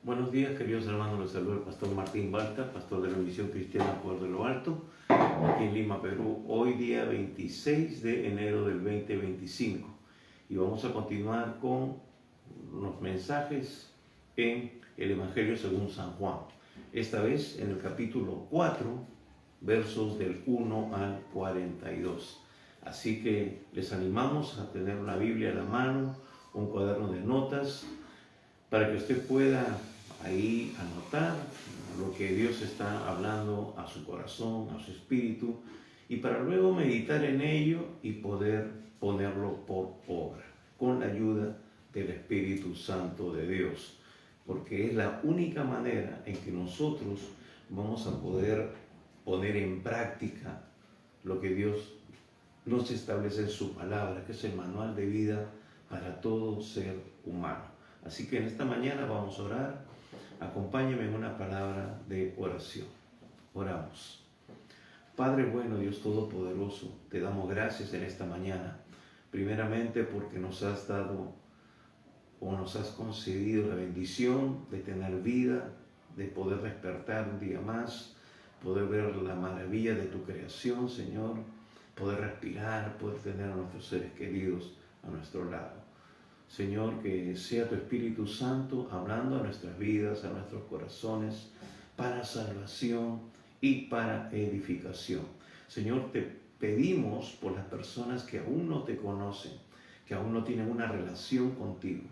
Buenos días, queridos hermanos, les saluda el pastor Martín Balta, pastor de la Misión Cristiana Poder de lo Alto, aquí en Lima, Perú, hoy día 26 de enero del 2025. Y vamos a continuar con los mensajes en el Evangelio según San Juan. Esta vez en el capítulo 4, versos del 1 al 42. Así que les animamos a tener una Biblia a la mano, un cuaderno de notas, para que usted pueda ahí anotar lo que Dios está hablando a su corazón, a su espíritu, y para luego meditar en ello y poder ponerlo por obra, con la ayuda del Espíritu Santo de Dios, porque es la única manera en que nosotros vamos a poder poner en práctica lo que Dios nos establece en su palabra, que es el manual de vida para todo ser humano. Así que en esta mañana vamos a orar. Acompáñeme en una palabra de oración. Oramos. Padre bueno, Dios Todopoderoso, te damos gracias en esta mañana. Primeramente porque nos has dado o nos has concedido la bendición de tener vida, de poder despertar un día más, poder ver la maravilla de tu creación, Señor, poder respirar, poder tener a nuestros seres queridos a nuestro lado. Señor, que sea tu Espíritu Santo hablando a nuestras vidas, a nuestros corazones, para salvación y para edificación. Señor, te pedimos por las personas que aún no te conocen, que aún no tienen una relación contigo,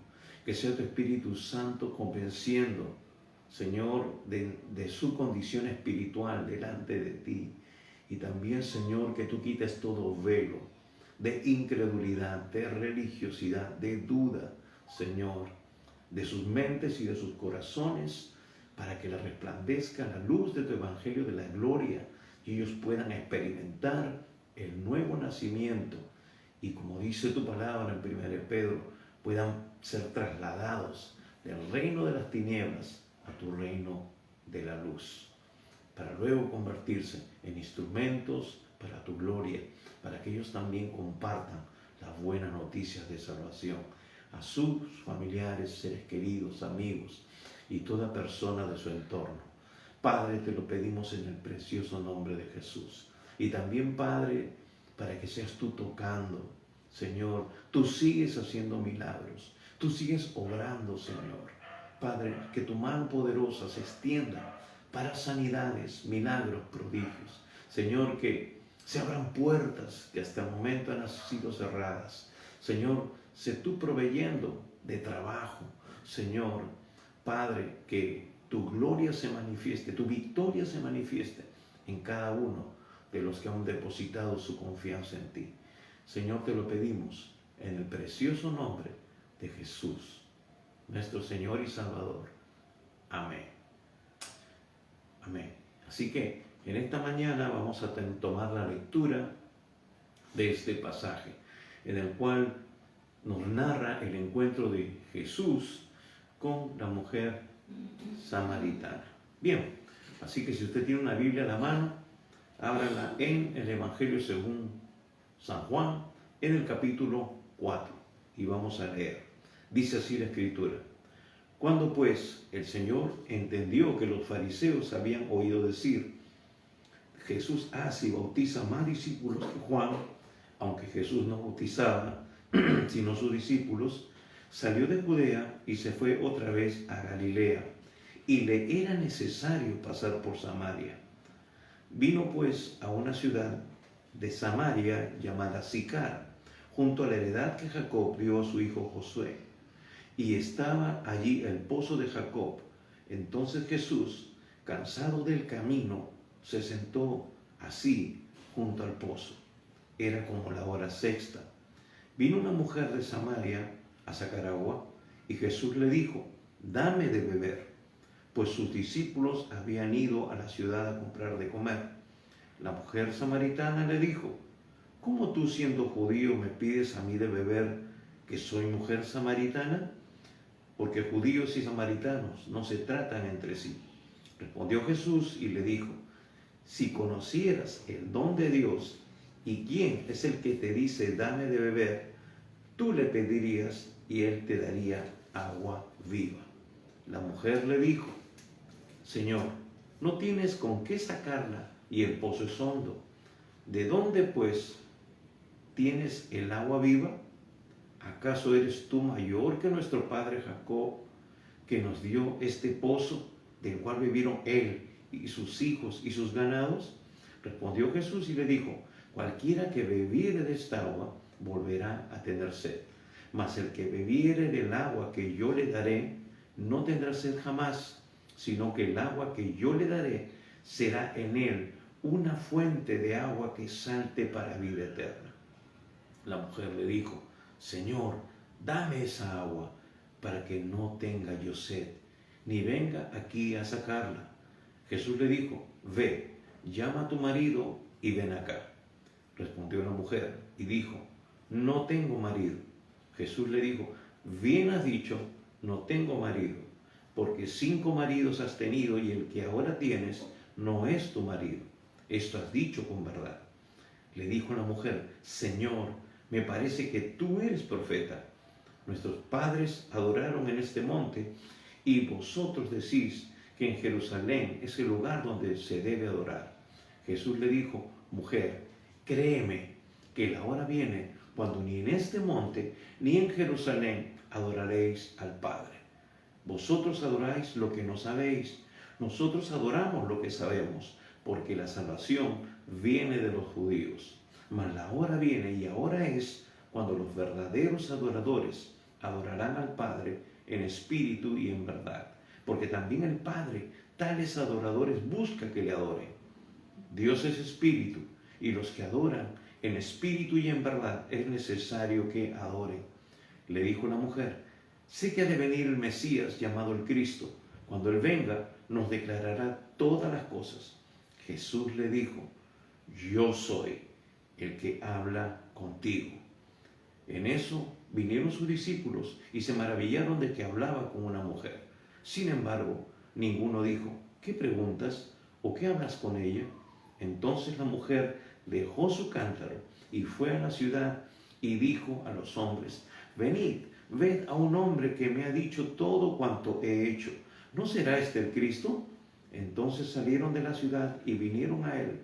que sea tu Espíritu Santo convenciendo, Señor, de su condición espiritual delante de ti. Y también, Señor, que tú quites todo velo de incredulidad, de religiosidad, de duda, Señor, de sus mentes y de sus corazones, para que les resplandezca la luz de tu Evangelio de la gloria y ellos puedan experimentar el nuevo nacimiento y, como dice tu palabra en 1 Pedro, puedan ser trasladados del reino de las tinieblas a tu reino de la luz, para luego convertirse en instrumentos para tu gloria, para que ellos también compartan las buenas noticias de salvación a sus familiares, seres queridos, amigos y toda persona de su entorno. Padre, te lo pedimos en el precioso nombre de Jesús. Y también, Padre, para que seas tú tocando, Señor, tú sigues haciendo milagros, tú sigues obrando, Señor. Padre, que tu mano poderosa se extienda para sanidades, milagros, prodigios. Señor, que se abran puertas que hasta el momento han sido cerradas. Señor, sé tú proveyendo de trabajo. Señor, Padre, que tu gloria se manifieste, tu victoria se manifieste en cada uno de los que han depositado su confianza en ti. Señor, te lo pedimos en el precioso nombre de Jesús, nuestro Señor y Salvador. Amén. Amén. Así que en esta mañana vamos a tomar la lectura de este pasaje, en el cual nos narra el encuentro de Jesús con la mujer samaritana. Bien, así que si usted tiene una Biblia a la mano, ábrala en el Evangelio según San Juan, en el capítulo 4, y vamos a leer. Dice así la Escritura. Cuando pues el Señor entendió que los fariseos habían oído decir, Jesús hace y bautiza más discípulos que Juan, aunque Jesús no bautizaba, sino sus discípulos, salió de Judea y se fue otra vez a Galilea, y le era necesario pasar por Samaria. Vino pues a una ciudad de Samaria llamada Sicar, junto a la heredad que Jacob dio a su hijo Josué, y estaba allí el pozo de Jacob. Entonces Jesús, cansado del camino, se sentó así junto al pozo. Era como la hora sexta. Vino una mujer de Samaria a sacar agua, y Jesús le dijo, dame de beber, pues sus discípulos habían ido a la ciudad a comprar de comer. La mujer samaritana le dijo, ¿cómo tú siendo judío me pides a mí de beber, que soy mujer samaritana? Porque judíos y samaritanos no se tratan entre sí. Respondió Jesús y le dijo, si conocieras el don de Dios y quién es el que te dice dame de beber, tú le pedirías y él te daría agua viva. La mujer le dijo: Señor, no tienes con qué sacarla y el pozo es hondo. ¿De dónde, pues, tienes el agua viva? ¿Acaso eres tú mayor que nuestro padre Jacob, que nos dio este pozo, del cual bebieron él y sus hijos y sus ganados? Respondió Jesús y le dijo: cualquiera que bebiere de esta agua volverá a tener sed, mas el que bebiere del agua que yo le daré no tendrá sed jamás, sino que el agua que yo le daré será en él una fuente de agua que salte para vida eterna. La mujer le dijo: Señor, dame esa agua para que no tenga yo sed, ni venga aquí a sacarla. Jesús le dijo: ve, llama a tu marido y ven acá. Respondió la mujer y dijo: no tengo marido. Jesús le dijo: bien has dicho, no tengo marido, porque 5 maridos has tenido y el que ahora tienes no es tu marido. Esto has dicho con verdad. Le dijo la mujer: Señor, me parece que tú eres profeta. Nuestros padres adoraron en este monte y vosotros decís que en Jerusalén es el lugar donde se debe adorar. Jesús le dijo: mujer, créeme que la hora viene cuando ni en este monte ni en Jerusalén adoraréis al Padre. Vosotros adoráis lo que no sabéis, nosotros adoramos lo que sabemos, porque la salvación viene de los judíos. Mas la hora viene y ahora es cuando los verdaderos adoradores adorarán al Padre en espíritu y en verdad, porque también el Padre tales adoradores busca que le adoren. Dios es espíritu, y los que adoran en espíritu y en verdad es necesario que adoren. Le dijo la mujer: sé que ha de venir el Mesías llamado el Cristo. Cuando Él venga, nos declarará todas las cosas. Jesús le dijo: yo soy el que habla contigo. En eso vinieron sus discípulos y se maravillaron de que hablaba con una mujer. Sin embargo, ninguno dijo: ¿qué preguntas o qué hablas con ella? Entonces la mujer dejó su cántaro y fue a la ciudad y dijo a los hombres: venid, ved a un hombre que me ha dicho todo cuanto he hecho. ¿No será este el Cristo? Entonces salieron de la ciudad y vinieron a él.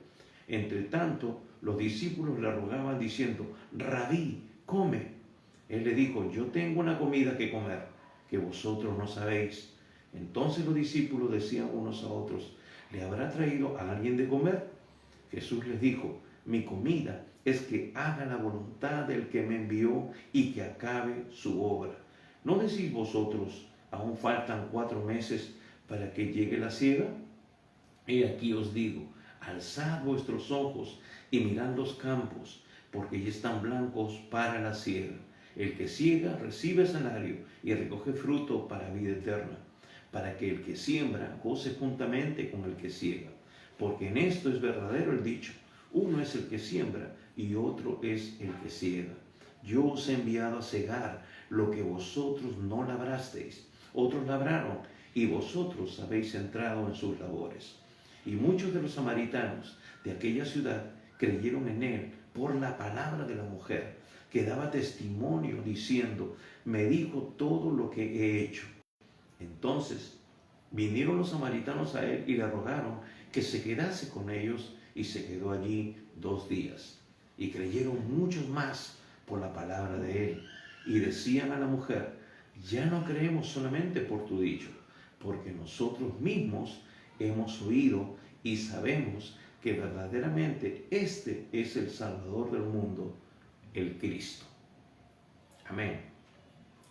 Entre tanto, los discípulos le rogaban diciendo: Rabí, come. Él le dijo: yo tengo una comida que comer, que vosotros no sabéis. Entonces los discípulos decían unos a otros: ¿le habrá traído a alguien de comer? Jesús les dijo: mi comida es que haga la voluntad del que me envió y que acabe su obra. ¿No decís vosotros: aún faltan 4 meses para que llegue la siega? He aquí os digo: alzad vuestros ojos y mirad los campos, porque ya están blancos para la siega. El que siega recibe salario y recoge fruto para vida eterna, para que el que siembra goce juntamente con el que siega. Porque en esto es verdadero el dicho: uno es el que siembra y otro es el que siega. Yo os he enviado a segar lo que vosotros no labrasteis. Otros labraron y vosotros habéis entrado en sus labores. Y muchos de los samaritanos de aquella ciudad creyeron en él por la palabra de la mujer, que daba testimonio diciendo: me dijo todo lo que he hecho. Entonces vinieron los samaritanos a él y le rogaron que se quedase con ellos, y se quedó allí 2 días. Y creyeron muchos más por la palabra de él, y decían a la mujer: ya no creemos solamente por tu dicho, porque nosotros mismos hemos oído y sabemos que verdaderamente este es el Salvador del mundo, el Cristo. Amén.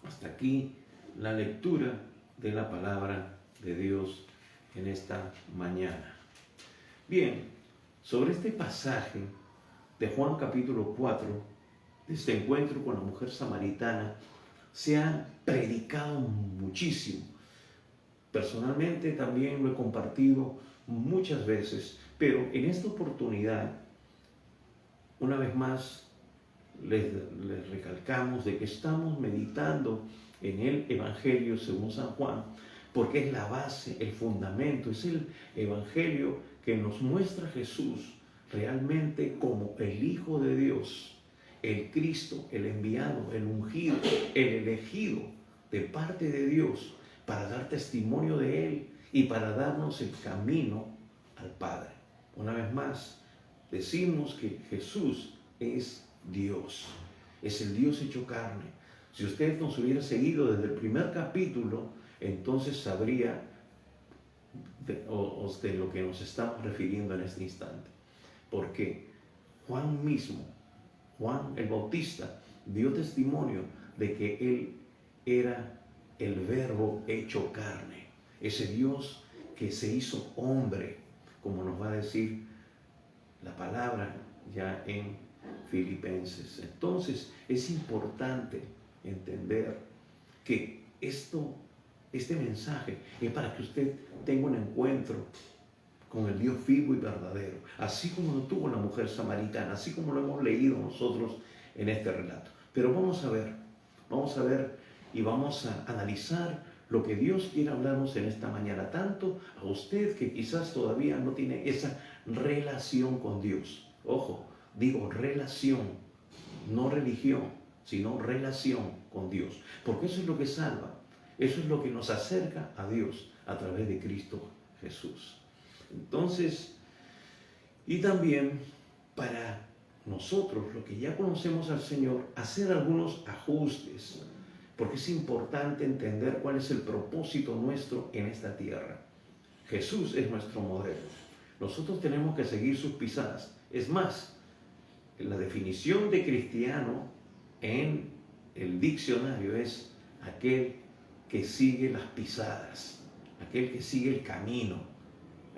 Hasta aquí la lectura de la palabra de Dios en esta mañana. Bien, sobre este pasaje de Juan capítulo 4, de este encuentro con la mujer samaritana, se ha predicado muchísimo. Personalmente también lo he compartido muchas veces, pero en esta oportunidad, una vez más, les recalcamos de que estamos meditando en el Evangelio según San Juan, porque es la base, el fundamento, es el Evangelio que nos muestra a Jesús realmente como el Hijo de Dios, el Cristo, el enviado, el ungido, el elegido de parte de Dios para dar testimonio de Él y para darnos el camino al Padre. Una vez más, decimos que Jesús es Dios, es el Dios hecho carne. Si usted nos hubiera seguido desde el primer capítulo, entonces sabría de lo que nos estamos refiriendo en este instante. Porque Juan mismo, Juan el Bautista, dio testimonio de que Él era el Verbo hecho carne, ese Dios que se hizo hombre, como nos va a decir la palabra ya en Filipenses. Entonces es importante entender que este mensaje es para que usted tenga un encuentro con el Dios vivo y verdadero, así como lo tuvo la mujer samaritana, así como lo hemos leído nosotros en este relato. Pero vamos a ver y vamos a analizar lo que Dios quiere hablarnos en esta mañana, tanto a usted que quizás todavía no tiene esa relación con Dios. Ojo, digo relación, no religión, sino relación con Dios, porque eso es lo que salva, eso es lo que nos acerca a Dios a través de Cristo Jesús. Entonces, y también para nosotros, los que ya conocemos al Señor, hacer algunos ajustes, porque es importante entender cuál es el propósito nuestro en esta tierra. Jesús es nuestro modelo. Nosotros tenemos que seguir sus pisadas. Es más, la definición de cristiano en el diccionario es aquel que sigue las pisadas, aquel que sigue el camino,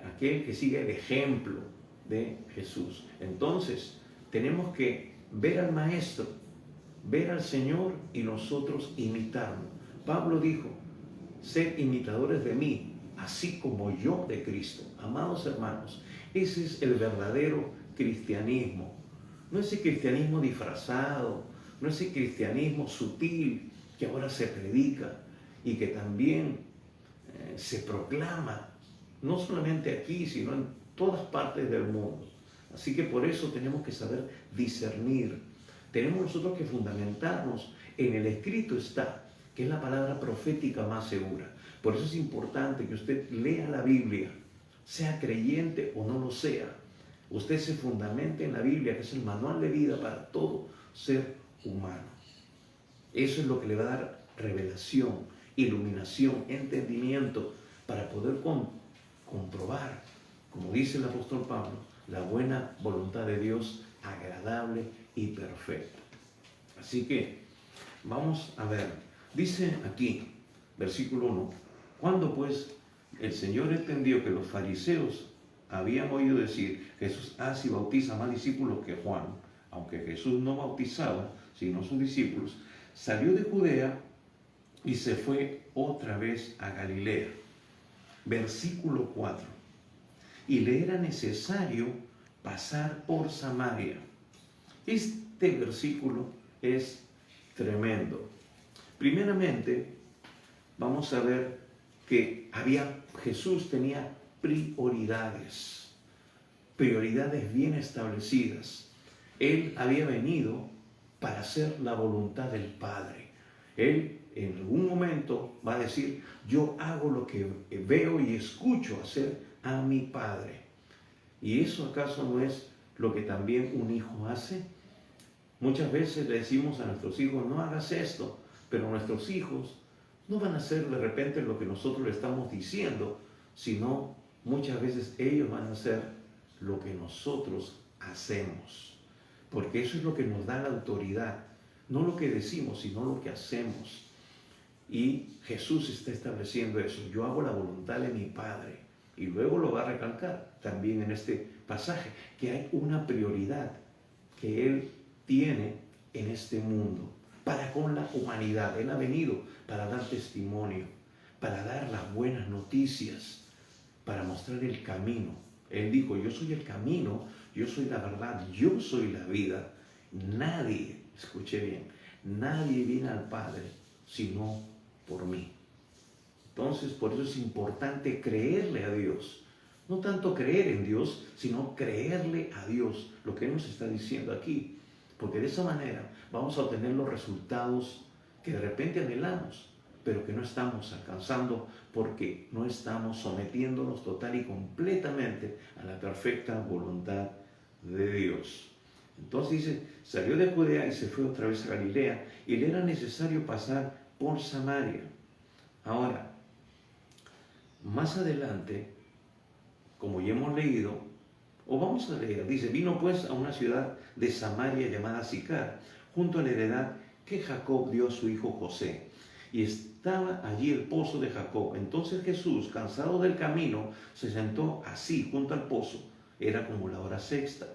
aquel que sigue el ejemplo de Jesús. Entonces, tenemos que ver al Maestro, ver al Señor y nosotros imitarlo. Pablo dijo, sed imitadores de mí, así como yo de Cristo. Amados hermanos, ese es el verdadero cristianismo. No ese cristianismo disfrazado, no ese cristianismo sutil que ahora se predica y que también se proclama, no solamente aquí, sino en todas partes del mundo. Así que por eso tenemos que saber discernir. Tenemos nosotros que fundamentarnos en el escrito está, que es la palabra profética más segura. Por eso es importante que usted lea la Biblia, sea creyente o no lo sea. Usted se fundamente en la Biblia, que es el manual de vida para todo ser humano. Eso es lo que le va a dar revelación, iluminación, entendimiento, para poder comprobar, como dice el apóstol Pablo, la buena voluntad de Dios, agradable y perfecta. Así que vamos a ver, dice aquí, versículo 1, cuando pues el Señor entendió que los fariseos habían oído decir, Jesús hace y bautiza más discípulos que Juan, aunque Jesús no bautizaba, sino sus discípulos, salió de Judea y se fue otra vez a Galilea. Versículo 4. Y le era necesario pasar por Samaria. Este versículo es tremendo. Primeramente, vamos a ver que Jesús tenía prioridades bien establecidas. Él había venido para hacer la voluntad del Padre. Él en algún momento va a decir, yo hago lo que veo y escucho hacer a mi Padre. ¿Y eso acaso no es lo que también un hijo hace? Muchas veces le decimos a nuestros hijos, no hagas esto, pero nuestros hijos no van a hacer de repente lo que nosotros le estamos diciendo, sino muchas veces ellos van a hacer lo que nosotros hacemos. Porque eso es lo que nos da la autoridad, no lo que decimos, sino lo que hacemos. Y Jesús está estableciendo eso, yo hago la voluntad de mi Padre. Y luego lo va a recalcar también en este pasaje, que hay una prioridad que Él tiene en este mundo, para con la humanidad. Él ha venido para dar testimonio, para dar las buenas noticias, para mostrar el camino. Él dijo, yo soy el camino, yo soy la verdad, yo soy la vida. Nadie, escuche bien, nadie viene al Padre sino por mí. Entonces, por eso es importante creerle a Dios. No tanto creer en Dios, sino creerle a Dios, lo que Él nos está diciendo aquí. Porque de esa manera vamos a obtener los resultados que de repente anhelamos. pero que no estamos alcanzando porque no estamos sometiéndonos total y completamente a la perfecta voluntad de Dios. Entonces dice, salió de Judea y se fue otra vez a Galilea, y le era necesario pasar por Samaria. Ahora, más adelante, como ya hemos leído, o vamos a leer, dice, vino pues a una ciudad de Samaria llamada Sicar, junto a la heredad que Jacob dio a su hijo José. Y estaba allí el pozo de Jacob. Entonces Jesús, cansado del camino, se sentó así junto al pozo. Era como la hora sexta.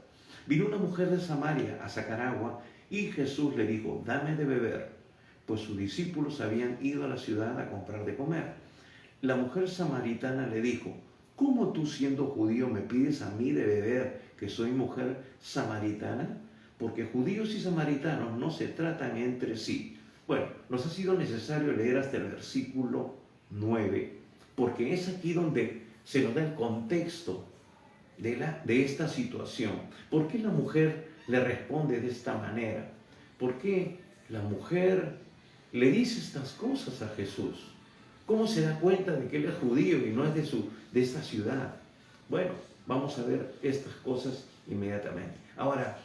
Vino una mujer de Samaria a sacar agua, y Jesús le dijo, dame de beber, pues sus discípulos habían ido a la ciudad a comprar de comer. La mujer samaritana le dijo, ¿cómo tú siendo judío me pides a mí de beber, que soy mujer samaritana? Porque judíos y samaritanos no se tratan entre sí. Bueno, nos ha sido necesario leer hasta el versículo 9, porque es aquí donde se nos da el contexto de esta situación. ¿Por qué la mujer le responde de esta manera? ¿Por qué la mujer le dice estas cosas a Jesús? ¿Cómo se da cuenta de que él es judío y no es de esta ciudad? Bueno, vamos a ver estas cosas inmediatamente. Ahora,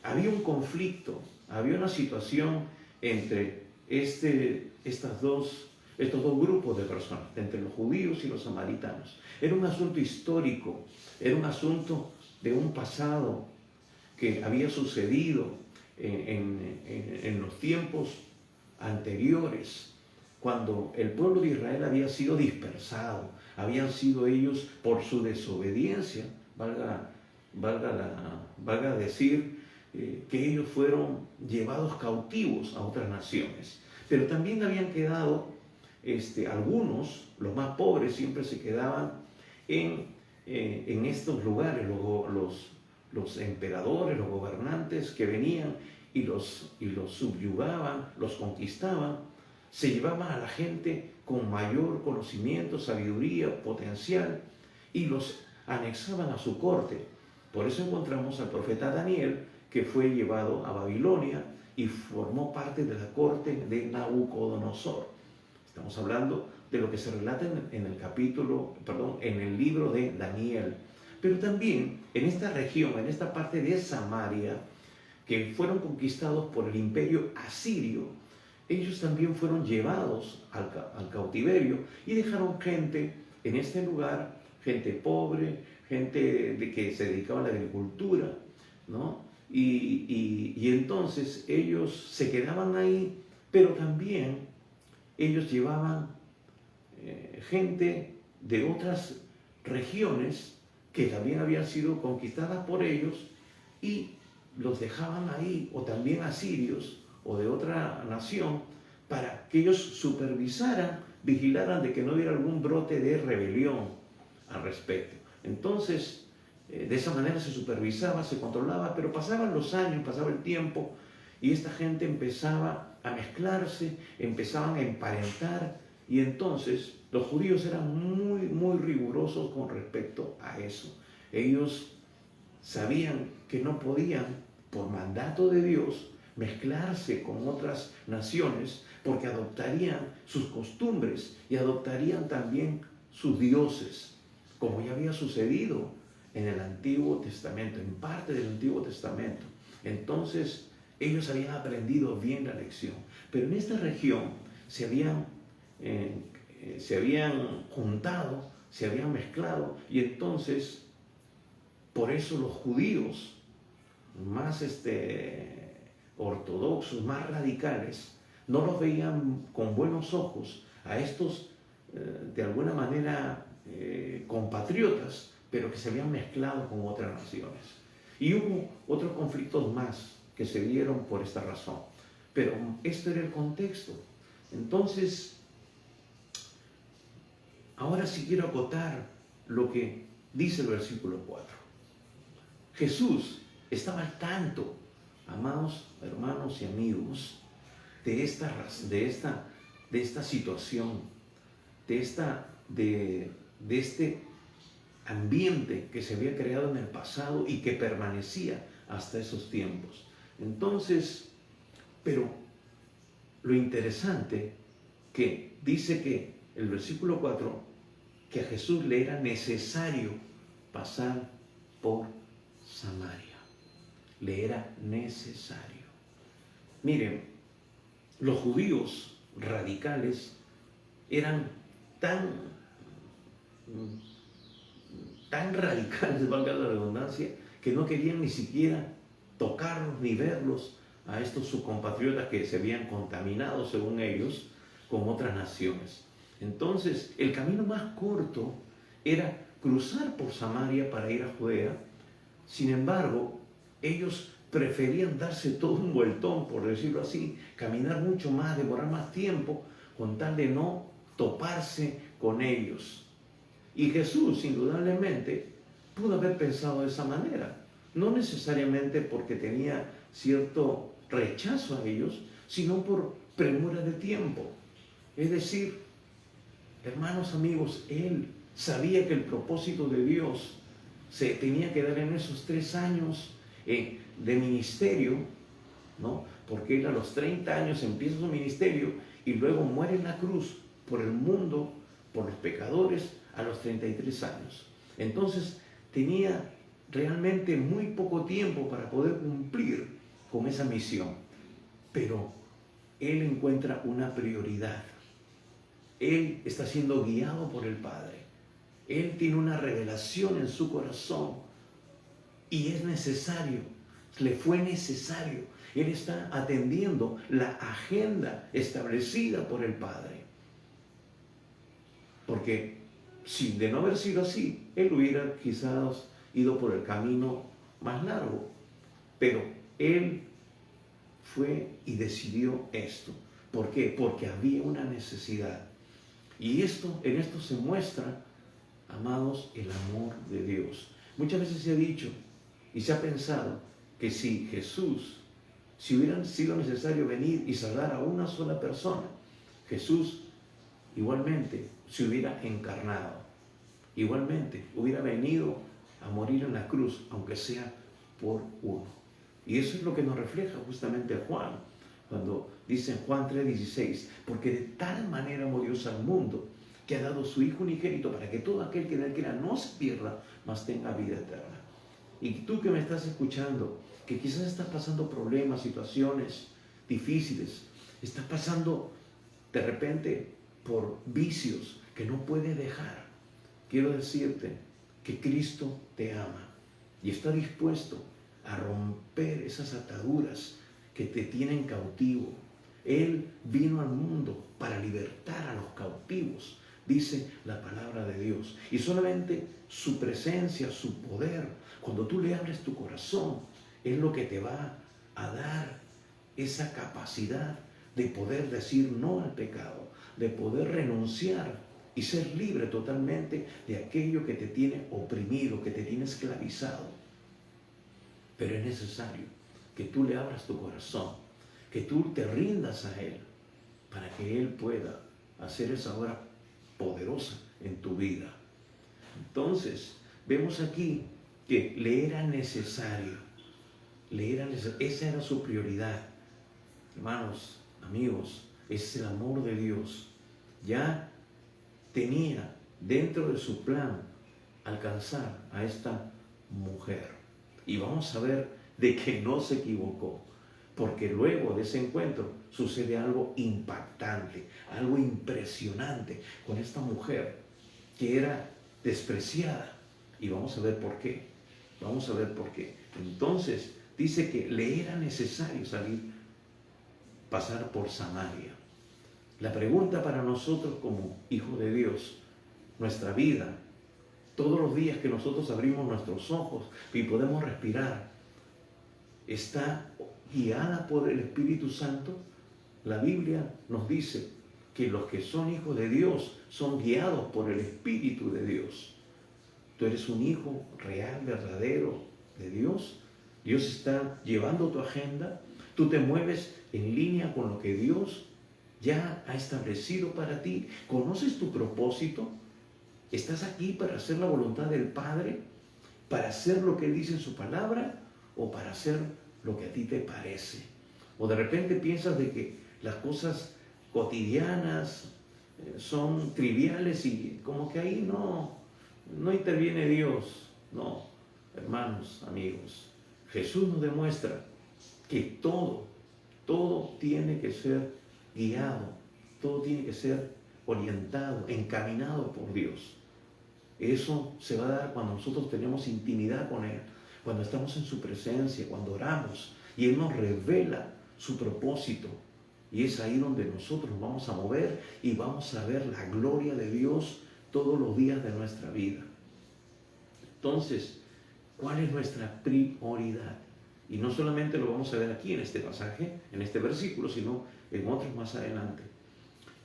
había un conflicto, había una situación entre estos dos grupos de personas, entre los judíos y los samaritanos. Era un asunto histórico, era un asunto de un pasado que había sucedido en los tiempos anteriores, cuando el pueblo de Israel había sido dispersado, habían sido ellos por su desobediencia, valga decir, que ellos fueron llevados cautivos a otras naciones. Pero también habían quedado algunos, los más pobres, siempre se quedaban en estos lugares, los emperadores, los gobernantes que venían y los subyugaban, los conquistaban, se llevaban a la gente con mayor conocimiento, sabiduría, potencial, y los anexaban a su corte. Por eso encontramos al profeta Daniel, que fue llevado a Babilonia y formó parte de la corte de Nabucodonosor. Estamos hablando de lo que se relata en el libro de Daniel. Pero también en esta región, en esta parte de Samaria, que fueron conquistados por el imperio asirio, ellos también fueron llevados al cautiverio y dejaron gente en este lugar, gente pobre, gente que se dedicaba a la agricultura, ¿no? Y entonces ellos se quedaban ahí, pero también ellos llevaban gente de otras regiones que también habían sido conquistadas por ellos y los dejaban ahí, o también asirios o de otra nación, para que ellos supervisaran, vigilaran de que no hubiera algún brote de rebelión al respecto. Entonces, de esa manera se supervisaba, se controlaba, pero pasaban los años, pasaba el tiempo, y esta gente empezaba a mezclarse, empezaban a emparentar, y entonces los judíos eran muy rigurosos con respecto a eso. Ellos sabían que no podían, por mandato de Dios, mezclarse con otras naciones, porque adoptarían sus costumbres y adoptarían también sus dioses, como ya había sucedido en el Antiguo Testamento, en parte del Antiguo Testamento. Entonces, ellos habían aprendido bien la lección. Pero en esta región se habían juntado, se habían mezclado, y entonces, por eso los judíos más ortodoxos, más radicales, no los veían con buenos ojos a estos, de alguna manera, compatriotas, pero que se habían mezclado con otras naciones. Y hubo otros conflictos más que se dieron por esta razón. Pero este era el contexto. Entonces, ahora sí quiero acotar lo que dice el versículo 4. Jesús estaba al tanto, amados hermanos y amigos, de esta situación, de este ambiente que se había creado en el pasado y que permanecía hasta esos tiempos. Entonces, pero lo interesante que dice que el versículo 4, que a Jesús le era necesario pasar por Samaria. Le era necesario. Miren, los judíos radicales eran tan radicales, valga la redundancia, que no querían ni siquiera tocarlos ni verlos a estos sus compatriotas que se habían contaminado, según ellos, con otras naciones. Entonces, el camino más corto era cruzar por Samaria para ir a Judea. Sin embargo, ellos preferían darse todo un vueltón, por decirlo así, caminar mucho más, demorar más tiempo, con tal de no toparse con ellos. Y Jesús, indudablemente, pudo haber pensado de esa manera, no necesariamente porque tenía cierto rechazo a ellos, sino por premura de tiempo. Es decir, hermanos, amigos, Él sabía que el propósito de Dios se tenía que dar en esos 3 años de ministerio, ¿no? Porque Él a los 30 años empieza su ministerio y luego muere en la cruz por el mundo, por los pecadores, a los 33 años. Entonces tenía realmente muy poco tiempo para poder cumplir con esa misión. Pero Él encuentra una prioridad. Él está siendo guiado por el Padre. Él tiene una revelación en su corazón y es necesario, le fue necesario. Él está atendiendo la agenda establecida por el Padre. Porque si de no haber sido así, Él hubiera quizás ido por el camino más largo. Pero Él fue y decidió esto. ¿Por qué? Porque había una necesidad. Y en esto se muestra, amados, el amor de Dios. Muchas veces se ha dicho y se ha pensado que si hubiera sido necesario venir y salvar a una sola persona, Jesús igualmente se hubiera encarnado, igualmente hubiera venido a morir en la cruz, aunque sea por uno. Y eso es lo que nos refleja justamente Juan, cuando dice en Juan 3:16, porque de tal manera amó Dios al mundo, que ha dado su Hijo unigénito para que todo aquel que en él crea no se pierda, mas tenga vida eterna. Y tú que me estás escuchando, que quizás estás pasando problemas, situaciones difíciles, estás pasando de repente por vicios que no puedes dejar, quiero decirte que Cristo te ama y está dispuesto a romper esas ataduras que te tienen cautivo. Él vino al mundo para libertar a los cautivos, dice la palabra de Dios. Y solamente su presencia, su poder, cuando tú le abres tu corazón, es lo que te va a dar esa capacidad de poder decir no al pecado, de poder renunciar y ser libre totalmente de aquello que te tiene oprimido, que te tiene esclavizado. Pero es necesario que tú le abras tu corazón, que tú te rindas a Él, para que Él pueda hacer esa obra poderosa en tu vida. Entonces, vemos aquí que le era necesario, esa era su prioridad. Hermanos, amigos, es el amor de Dios. Ya tenía dentro de su plan alcanzar a esta mujer. Y vamos a ver de que no se equivocó, porque luego de ese encuentro sucede algo impactante, algo impresionante con esta mujer que era despreciada. Y vamos a ver por qué. Vamos a ver por qué. Entonces dice que le era necesario pasar por Samaria. La pregunta para nosotros como hijos de Dios, nuestra vida, todos los días que nosotros abrimos nuestros ojos y podemos respirar, ¿está guiada por el Espíritu Santo? La Biblia nos dice que los que son hijos de Dios son guiados por el Espíritu de Dios. Tú eres un hijo real, verdadero de Dios. Dios está llevando tu agenda. Tú te mueves en línea con lo que Dios ya ha establecido para ti. ¿Conoces tu propósito? ¿Estás aquí para hacer la voluntad del Padre? ¿Para hacer lo que Él dice en su palabra? ¿O para hacer lo que a ti te parece? O de repente piensas de que las cosas cotidianas, son triviales y como que ahí no interviene Dios. No, hermanos, amigos, Jesús nos demuestra que todo tiene que ser guiado, todo tiene que ser orientado, encaminado por Dios. Eso se va a dar cuando nosotros tenemos intimidad con Él, cuando estamos en su presencia, cuando oramos y Él nos revela su propósito. Y es ahí donde nosotros nos vamos a mover y vamos a ver la gloria de Dios todos los días de nuestra vida. Entonces, ¿cuál es nuestra prioridad? Y no solamente lo vamos a ver aquí en este pasaje, en este versículo, sino en otros más adelante.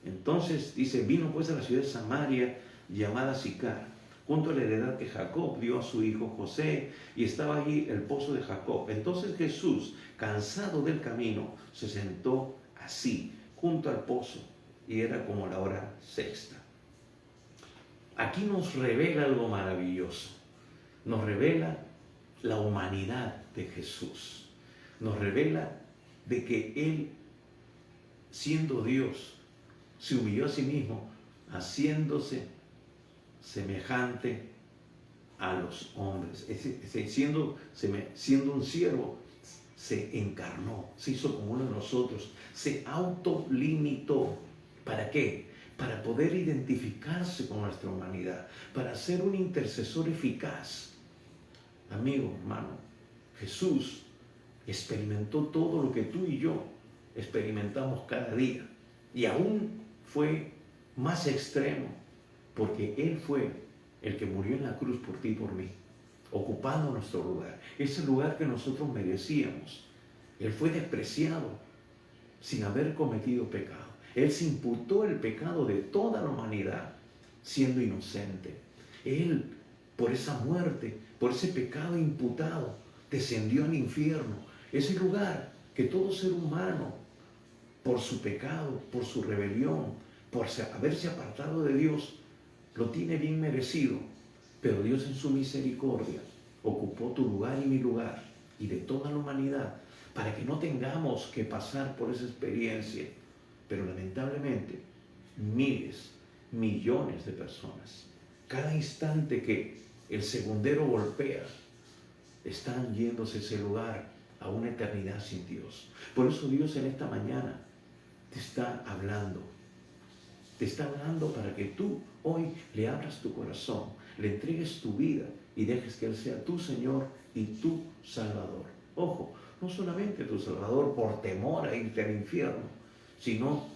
Entonces dice, vino pues a la ciudad de Samaria llamada Sicar, junto a la heredad que Jacob dio a su hijo José, y estaba allí el pozo de Jacob. Entonces Jesús, cansado del camino, se sentó así, junto al pozo, y era como la hora sexta. Aquí nos revela algo maravilloso. Nos revela la humanidad de Jesús. Nos revela de que Él, siendo Dios, se humilló a sí mismo, haciéndose semejante a los hombres. Siendo un siervo, se encarnó, se hizo como uno de nosotros, se autolimitó. ¿Para qué? Para poder identificarse con nuestra humanidad, para ser un intercesor eficaz. Amigo, hermano, Jesús experimentó todo lo que tú y yo experimentamos cada día, y aún fue más extremo, porque Él fue el que murió en la cruz por ti y por mí, ocupando nuestro lugar, ese lugar que nosotros merecíamos. Él fue despreciado sin haber cometido pecado. Él se imputó el pecado de toda la humanidad, siendo inocente. Él, por esa muerte, por ese pecado imputado, descendió al infierno, ese lugar que todo ser humano, por su pecado, por su rebelión, por haberse apartado de Dios, lo tiene bien merecido. Pero Dios en su misericordia ocupó tu lugar y mi lugar y de toda la humanidad, para que no tengamos que pasar por esa experiencia. Pero lamentablemente, miles, millones de personas, cada instante que el segundero golpea, están yéndose a ese lugar, a una eternidad sin Dios. Por eso Dios en esta mañana te está hablando. Te está hablando para que tú hoy le abras tu corazón, le entregues tu vida y dejes que Él sea tu Señor y tu Salvador. Ojo, no solamente tu Salvador por temor a irte al infierno, sino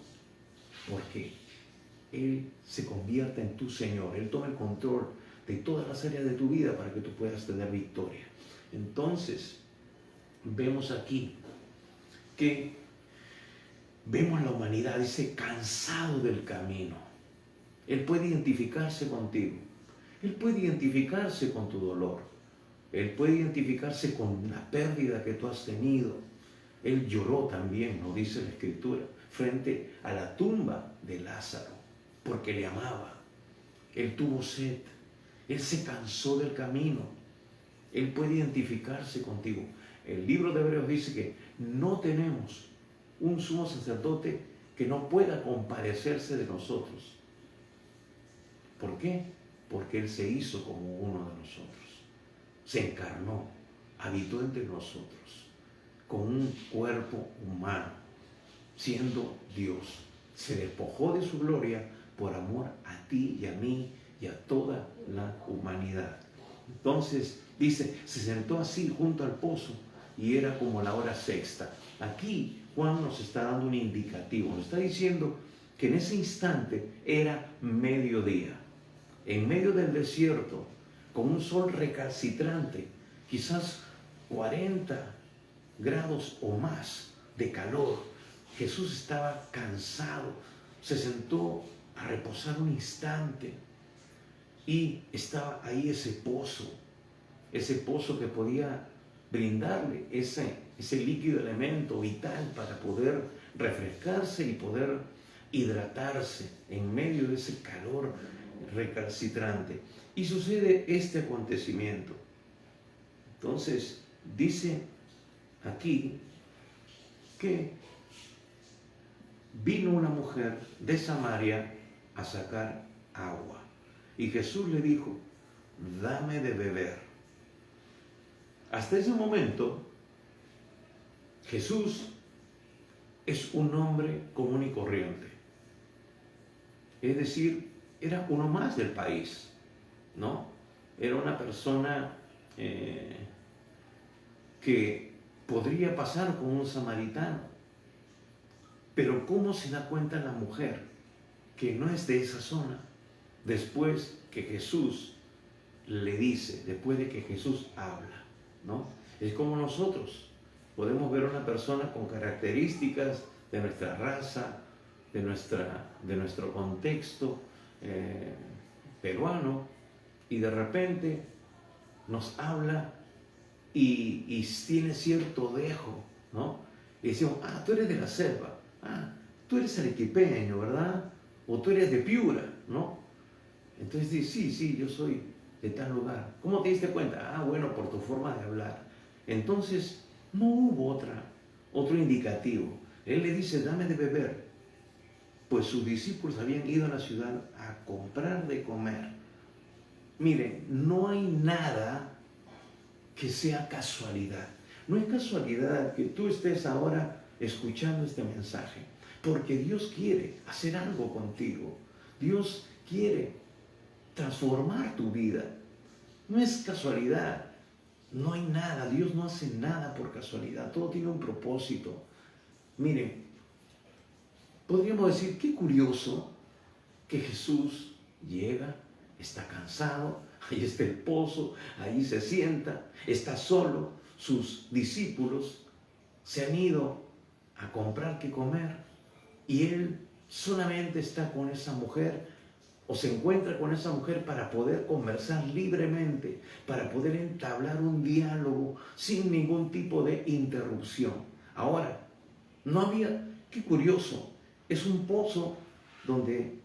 porque Él se convierta en tu Señor. Él toma el control de todas las áreas de tu vida para que tú puedas tener victoria. Entonces, vemos aquí que vemos la humanidad, dice, cansado del camino. Él puede identificarse contigo. Él puede identificarse con tu dolor. Él puede identificarse con la pérdida que tú has tenido. Él lloró también, nos dice la Escritura, frente a la tumba de Lázaro, porque le amaba. Él tuvo sed. Él se cansó del camino. Él puede identificarse contigo. El libro de Hebreos dice que no tenemos un sumo sacerdote que no pueda compadecerse de nosotros. ¿Por qué? Porque Él se hizo como uno de nosotros. Se encarnó, habitó entre nosotros, con un cuerpo humano, siendo Dios. Se despojó de su gloria por amor a ti y a mí y a toda la humanidad. Entonces, dice, se sentó así junto al pozo y era como la hora sexta. Aquí Juan nos está dando un indicativo, nos está diciendo que en ese instante era mediodía, en medio del desierto, con un sol recalcitrante, quizás 40 grados o más de calor. Jesús estaba cansado, se sentó a reposar un instante y estaba ahí ese pozo que podía brindarle ese líquido elemento vital para poder refrescarse y poder hidratarse en medio de ese calor recalcitrante. Y sucede este acontecimiento. Entonces, dice aquí que vino una mujer de Samaria a sacar agua. Y Jesús le dijo, dame de beber. Hasta ese momento, Jesús es un hombre común y corriente. Es decir, era uno más del país, ¿no? Era una persona que podría pasar como un samaritano. Pero ¿cómo se da cuenta la mujer que no es de esa zona? Después que Jesús le dice, después de que Jesús habla, ¿no? Es como nosotros. Podemos ver a una persona con características de nuestra raza, de nuestro contexto peruano, y de repente nos habla y tiene cierto dejo, ¿no? Y decimos, tú eres de la selva, tú eres arequipeño, ¿verdad? O tú eres de Piura, ¿no? Entonces dice, sí, yo soy de tal lugar. ¿Cómo te diste cuenta? Bueno, por tu forma de hablar. Entonces, no hubo otro indicativo. Él le dice, dame de beber. Pues sus discípulos habían ido a la ciudad a comprar de comer. Miren, no hay nada que sea casualidad. No es casualidad que tú estés ahora escuchando este mensaje, porque Dios quiere hacer algo contigo. Dios quiere transformar tu vida. No es casualidad. No hay nada. Dios no hace nada por casualidad. Todo tiene un propósito. Miren, podríamos decir, qué curioso que Jesús llega, está cansado, ahí está el pozo, ahí se sienta, está solo, sus discípulos se han ido a comprar qué comer y él solamente está con esa mujer o se encuentra con esa mujer para poder conversar libremente, para poder entablar un diálogo sin ningún tipo de interrupción. Ahora, no había, qué curioso, es un pozo donde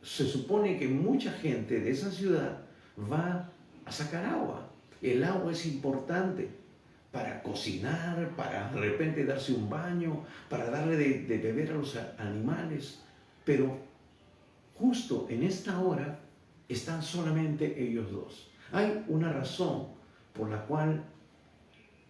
se supone que mucha gente de esa ciudad va a sacar agua. El agua es importante para cocinar, para de repente darse un baño, para darle de beber a los animales. Pero justo en esta hora están solamente ellos dos. Hay una razón por la cual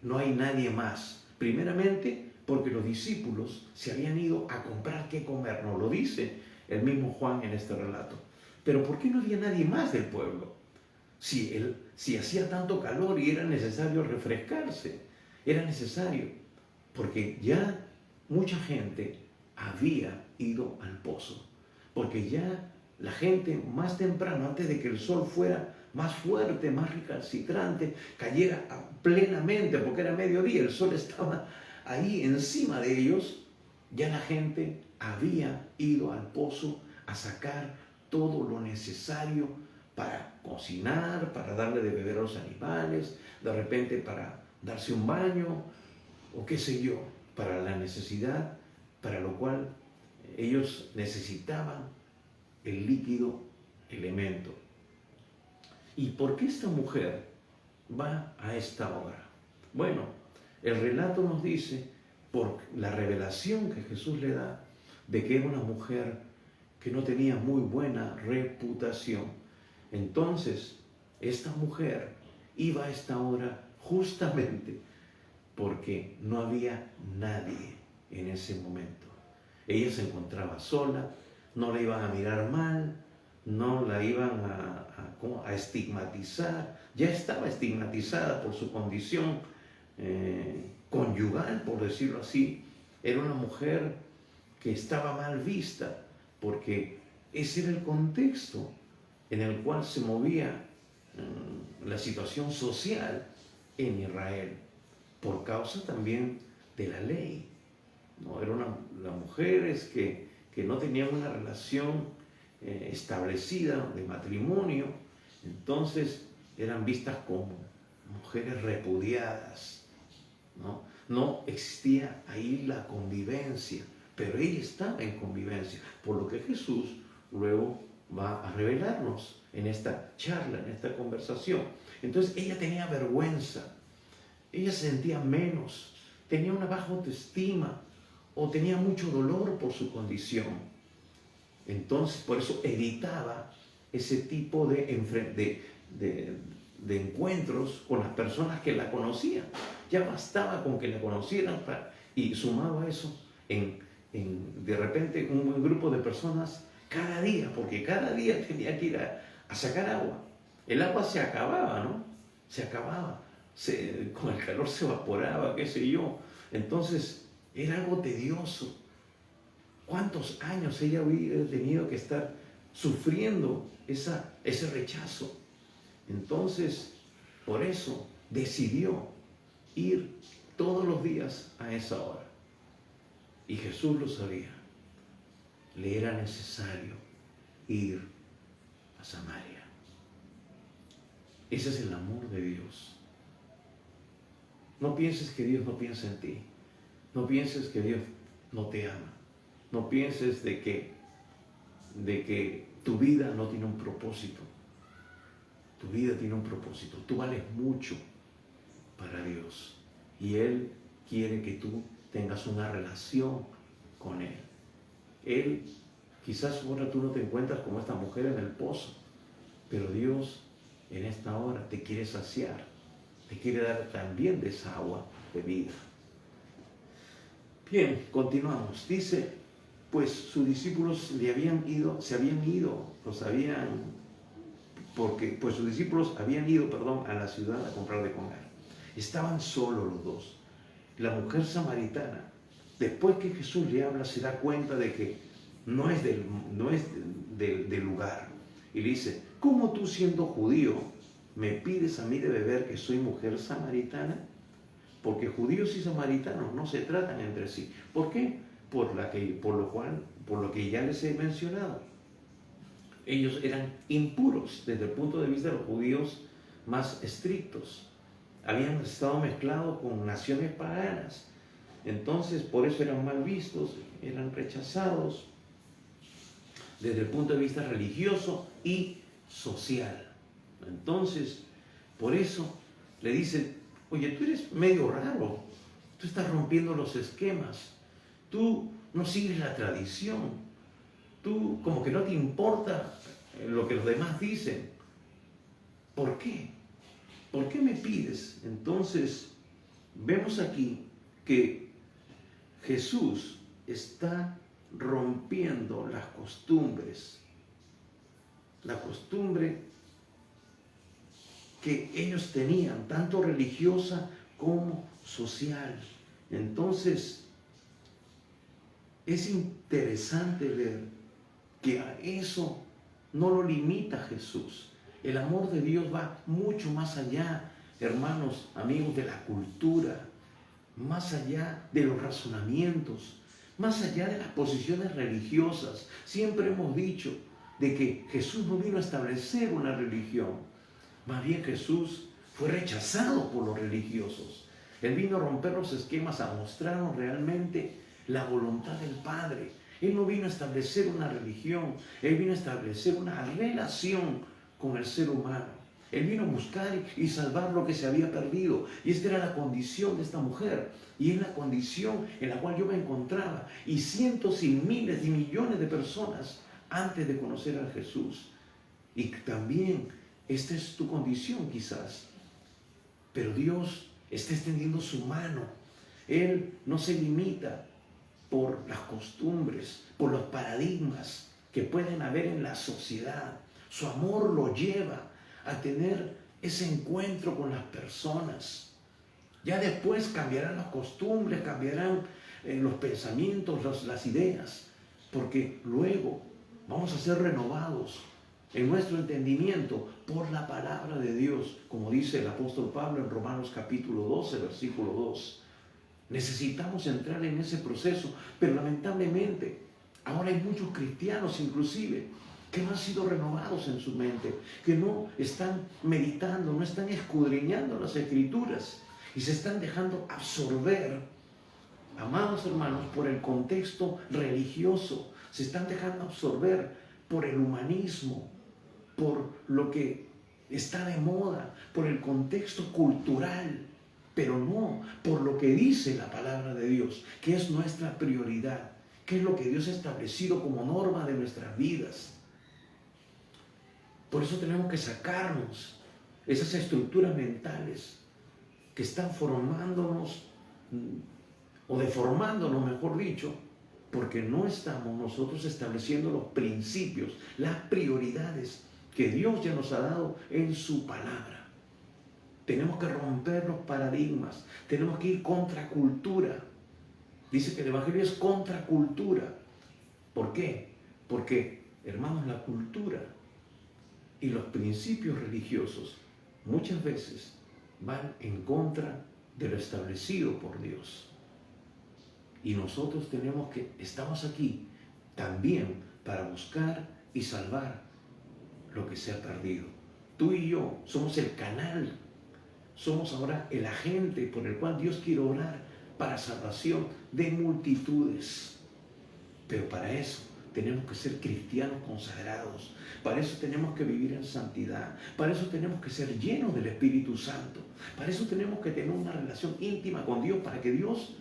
no hay nadie más. Primeramente, porque los discípulos se habían ido a comprar qué comer. Nos lo dice el mismo Juan en este relato. Pero ¿por qué no había nadie más del pueblo? Si hacía tanto calor y era necesario refrescarse, era necesario, porque ya mucha gente había ido al pozo, porque ya la gente más temprano, antes de que el sol fuera más fuerte, más recalcitrante, cayera plenamente, porque era mediodía, el sol estaba ahí encima de ellos, ya la gente había ido al pozo a sacar todo lo necesario para cocinar, para darle de beber a los animales, de repente para darse un baño, o qué sé yo, para la necesidad, para lo cual ellos necesitaban el líquido elemento. ¿Y por qué esta mujer va a esta hora? Bueno, el relato nos dice, por la revelación que Jesús le da, de que era una mujer que no tenía muy buena reputación. Entonces, esta mujer iba a esta hora justamente porque no había nadie en ese momento. Ella se encontraba sola, no la iban a mirar mal, no la iban a estigmatizar, ya estaba estigmatizada por su condición conyugal, por decirlo así. Era una mujer que estaba mal vista, porque ese era el contexto en el cual se movía la situación social en Israel, por causa también de la ley. ¿No? Eran las mujeres que no tenían una relación establecida de matrimonio, entonces eran vistas como mujeres repudiadas, ¿no? No existía ahí la convivencia, pero ella estaba en convivencia, por lo que Jesús luego va a revelarnos en esta charla, en esta conversación. Entonces ella tenía vergüenza, ella se sentía menos, tenía una baja autoestima o tenía mucho dolor por su condición. Entonces, por eso evitaba ese tipo de encuentros con las personas que la conocían. Ya bastaba con que la conocieran y sumado a eso, de repente un buen grupo de personas cada día, porque cada día tenía que ir a sacar agua. El agua se acababa, ¿no? Se acababa. Con el calor se evaporaba, qué sé yo. Entonces, era algo tedioso. ¿Cuántos años ella hubiera tenido que estar sufriendo ese rechazo? Entonces, por eso decidió ir todos los días a esa hora. Y Jesús lo sabía. Le era necesario ir a Samaria. Ese es el amor de Dios. No pienses que Dios no piensa en ti. No pienses que Dios no te ama. No pienses de que tu vida no tiene un propósito. Tu vida tiene un propósito. Tú vales mucho para Dios. Y Él quiere que tú tengas una relación con Él. Él, quizás ahora tú no te encuentras como esta mujer en el pozo, pero Dios en esta hora te quiere saciar. Te quiere dar también de esa agua de vida. Bien, continuamos. Dice, pues sus discípulos se habían ido, pues sus discípulos habían ido, a la ciudad a comprar de comer. Estaban solos los dos. La mujer samaritana, después que Jesús le habla, se da cuenta de que no es del lugar. Y le dice, ¿cómo tú siendo judío me pides a mí de beber que soy mujer samaritana? Porque judíos y samaritanos no se tratan entre sí. ¿Por qué? Por lo que ya les he mencionado. Ellos eran impuros desde el punto de vista de los judíos más estrictos. Habían estado mezclados con naciones paganas. Entonces, por eso eran mal vistos, eran rechazados desde el punto de vista religioso y social. Entonces, por eso le dicen, oye, tú eres medio raro, tú estás rompiendo los esquemas, tú no sigues la tradición, tú como que no te importa lo que los demás dicen. ¿Por qué? ¿Por qué me pides? Entonces, vemos aquí que Jesús está rompiendo las costumbres, la costumbre que ellos tenían, tanto religiosa como social. Entonces, es interesante ver que a eso no lo limita Jesús. El amor de Dios va mucho más allá, hermanos, amigos, de la cultura, más allá de los razonamientos, más allá de las posiciones religiosas. Siempre hemos dicho de que Jesús no vino a establecer una religión. Más bien Jesús fue rechazado por los religiosos. Él vino a romper los esquemas, a mostrarnos realmente la voluntad del Padre. Él no vino a establecer una religión, Él vino a establecer una relación con el ser humano. Él vino a buscar y salvar lo que se había perdido. Y esta era la condición de esta mujer. Y es la condición en la cual yo me encontraba. Y cientos y miles y millones de personas antes de conocer a Jesús. Y también esta es tu condición quizás. Pero Dios está extendiendo su mano. Él no se limita por las costumbres, por los paradigmas que pueden haber en la sociedad. Su amor lo lleva a tener ese encuentro con las personas. Ya después cambiarán las costumbres, cambiarán los pensamientos, las ideas, porque luego vamos a ser renovados en nuestro entendimiento por la palabra de Dios, como dice el apóstol Pablo en Romanos capítulo 12, versículo 2. Necesitamos entrar en ese proceso, pero lamentablemente ahora hay muchos cristianos inclusive que no han sido renovados en su mente, que no están meditando, no están escudriñando las Escrituras y se están dejando absorber, amados hermanos, por el contexto religioso, se están dejando absorber por el humanismo, por lo que está de moda, por el contexto cultural, pero no por lo que dice la palabra de Dios, que es nuestra prioridad. ¿Qué es lo que Dios ha establecido como norma de nuestras vidas? Por eso tenemos que sacarnos esas estructuras mentales que están formándonos o deformándonos, mejor dicho, porque no estamos nosotros estableciendo los principios, las prioridades que Dios ya nos ha dado en su palabra. Tenemos que romper los paradigmas, tenemos que ir contra cultura. Dice que el Evangelio es contracultura. ¿Por qué? Porque, hermanos, la cultura y los principios religiosos muchas veces van en contra de lo establecido por Dios. Y nosotros estamos aquí también para buscar y salvar lo que se ha perdido. Tú y yo somos el canal, somos ahora el agente por el cual Dios quiere orar para salvación de multitudes. Pero para eso tenemos que ser cristianos consagrados, para eso tenemos que vivir en santidad, para eso tenemos que ser llenos del Espíritu Santo, para eso tenemos que tener una relación íntima con Dios, para que Dios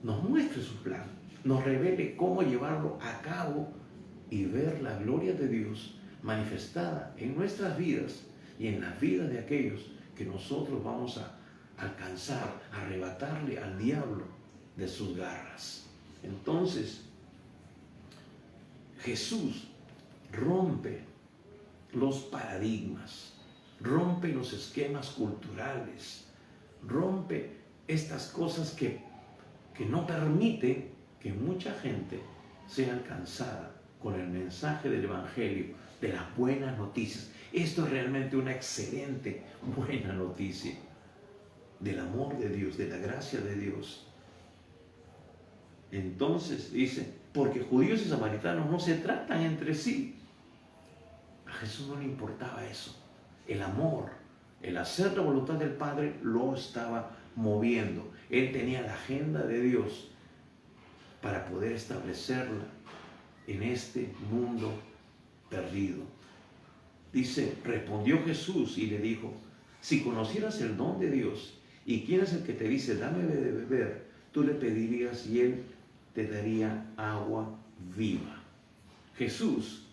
nos muestre su plan, nos revele cómo llevarlo a cabo y ver la gloria de Dios manifestada en nuestras vidas y en las vidas de aquellos que nosotros vamos a alcanzar, a arrebatarle al diablo de sus garras. Entonces, Jesús rompe los paradigmas, rompe los esquemas culturales, rompe estas cosas que no permiten que mucha gente sea alcanzada con el mensaje del Evangelio, de las buenas noticias. Esto es realmente una excelente buena noticia del amor de Dios, de la gracia de Dios. Entonces dice, porque judíos y samaritanos no se tratan entre sí. A Jesús no le importaba eso. El amor, el hacer la voluntad del Padre lo estaba moviendo. Él tenía la agenda de Dios para poder establecerla en este mundo perdido. Dice, respondió Jesús y le dijo, si conocieras el don de Dios y quién es el que te dice, dame de beber, tú le pedirías y él te daría agua viva. Jesús,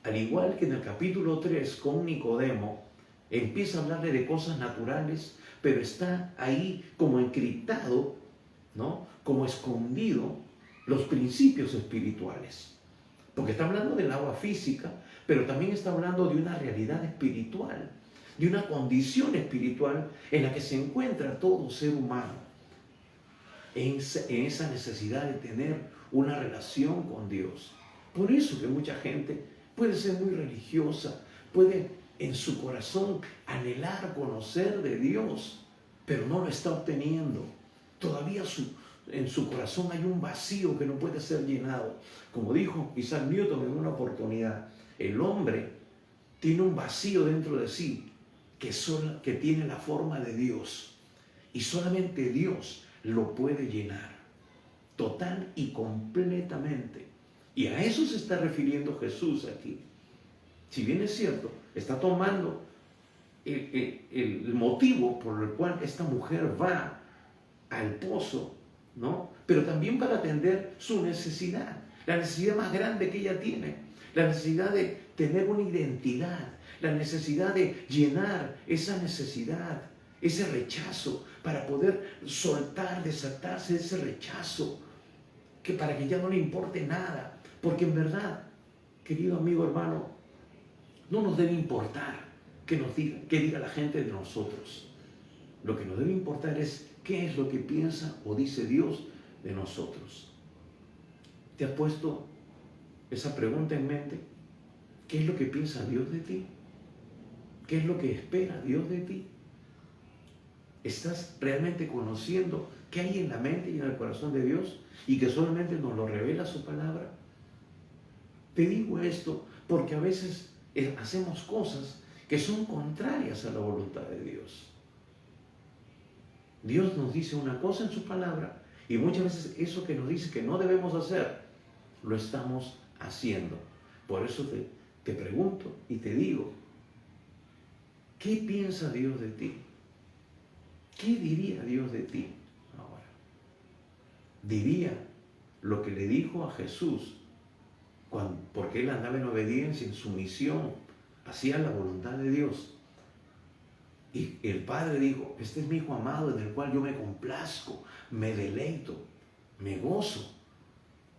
al igual que en el capítulo 3 con Nicodemo, empieza a hablarle de cosas naturales, pero está ahí como encriptado, ¿no? Como escondido los principios espirituales. Porque está hablando del agua física, pero también está hablando de una realidad espiritual, de una condición espiritual en la que se encuentra todo ser humano, en esa necesidad de tener una relación con Dios. Por eso que mucha gente puede ser muy religiosa, puede en su corazón anhelar conocer de Dios, pero no lo está obteniendo. Todavía en su corazón hay un vacío que no puede ser llenado. Como dijo Isaac Newton en una oportunidad, el hombre tiene un vacío dentro de sí que tiene la forma de Dios, y solamente Dios lo puede llenar total y completamente. Y a eso se está refiriendo Jesús aquí. Si bien es cierto, está tomando el motivo por el cual esta mujer va al pozo, ¿no? Pero también para atender su necesidad, la necesidad más grande que ella tiene, la necesidad de tener una identidad, la necesidad de llenar esa necesidad, ese rechazo, para poder soltar, desatarse de ese rechazo, que para que ya no le importe nada, porque en verdad, querido amigo, hermano, no nos debe importar qué diga la gente de nosotros. Lo que nos debe importar es qué es lo que piensa o dice Dios de nosotros. ¿Te has puesto esa pregunta en mente? ¿Qué es lo que piensa Dios de ti? ¿Qué es lo que espera Dios de ti? ¿Estás realmente conociendo qué hay en la mente y en el corazón de Dios y que solamente nos lo revela su palabra? Te digo esto porque a veces hacemos cosas que son contrarias a la voluntad de Dios. Dios nos dice una cosa en su palabra y muchas veces eso que nos dice que no debemos hacer, lo estamos haciendo. Por eso te pregunto y te digo, ¿qué piensa Dios de ti? ¿Qué diría Dios de ti ahora? ¿Diría lo que le dijo a Jesús, porque él andaba en obediencia, en sumisión, hacía la voluntad de Dios. Y el Padre dijo, este es mi Hijo amado en el cual yo me complazco, me deleito, me gozo.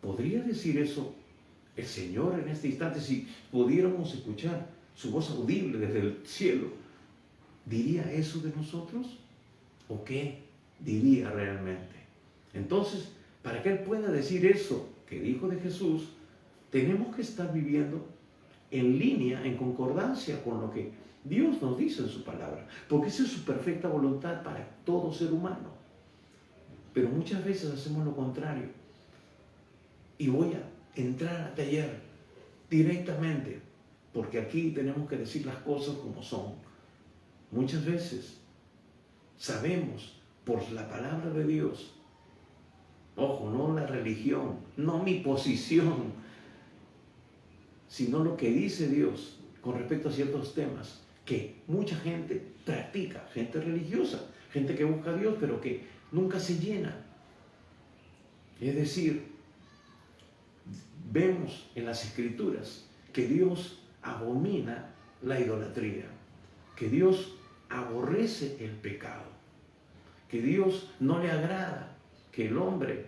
¿Podría decir eso el Señor en este instante? Si pudiéramos escuchar su voz audible desde el cielo, ¿diría eso de nosotros? ¿O qué diría realmente? Entonces, para que Él pueda decir eso que dijo de Jesús, tenemos que estar viviendo en línea, en concordancia con lo que Dios nos dice en su palabra, porque esa es su perfecta voluntad para todo ser humano. Pero muchas veces hacemos lo contrario. Y voy a entrar al taller directamente, porque aquí tenemos que decir las cosas como son. Muchas veces sabemos por la palabra de Dios, ojo, no la religión, no mi posición, sino lo que dice Dios con respecto a ciertos temas que mucha gente practica, gente religiosa, gente que busca a Dios, pero que nunca se llena. Es decir, vemos en las Escrituras que Dios abomina la idolatría, que Dios aborrece el pecado, que Dios no le agrada que el hombre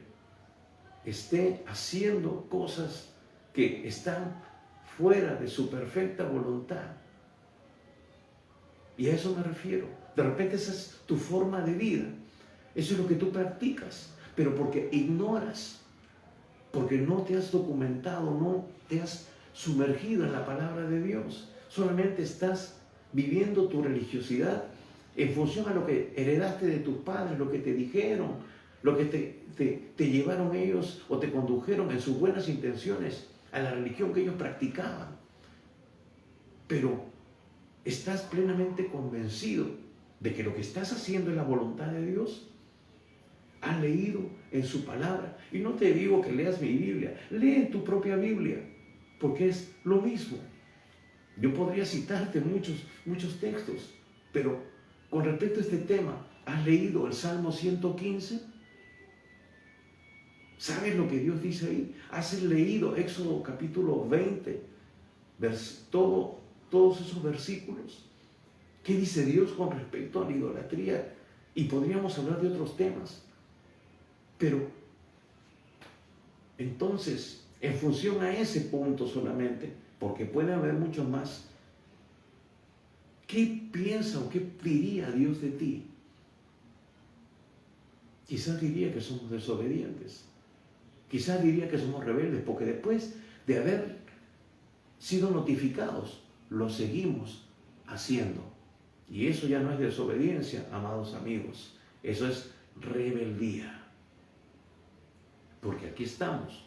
esté haciendo cosas que están fuera de su perfecta voluntad. Y a eso me refiero. De repente esa es tu forma de vida, eso es lo que tú practicas, pero porque ignoras, porque no te has documentado, no te has sumergido en la palabra de Dios, solamente estás viviendo tu religiosidad en función a lo que heredaste de tus padres, lo que te dijeron, lo que te llevaron ellos o te condujeron en sus buenas intenciones a la religión que ellos practicaban. Pero estás plenamente convencido de que lo que estás haciendo es la voluntad de Dios. Has leído en su palabra. Y no te digo que leas mi Biblia, lee tu propia Biblia, porque es lo mismo. Yo podría citarte muchos textos, pero con respecto a este tema, ¿has leído el Salmo 115? ¿Sabes lo que Dios dice ahí? ¿Has leído Éxodo capítulo 20? Todos esos versículos. ¿Qué dice Dios con respecto a la idolatría? Y podríamos hablar de otros temas. Pero, entonces, en función a ese punto solamente, porque puede haber muchos más, ¿qué piensa o qué diría Dios de ti? Quizás diría que somos desobedientes. Quizás diría que somos rebeldes, porque después de haber sido notificados, lo seguimos haciendo. Y eso ya no es desobediencia, amados amigos. Eso es rebeldía. Porque aquí estamos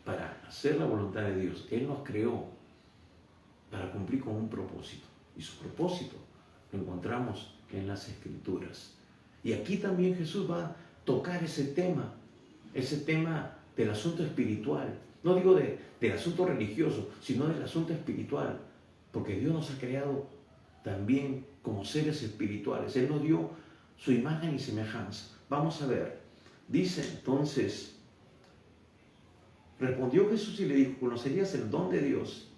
para hacer la voluntad de Dios. Él nos creó para cumplir con un propósito. Y su propósito lo encontramos en las Escrituras. Y aquí también Jesús va a tocar ese tema del asunto espiritual. No digo del asunto religioso, sino del asunto espiritual. Porque Dios nos ha creado también como seres espirituales. Él nos dio su imagen y semejanza. Vamos a ver. Dice entonces, respondió Jesús y le dijo, ¿conocerías el don de Dios?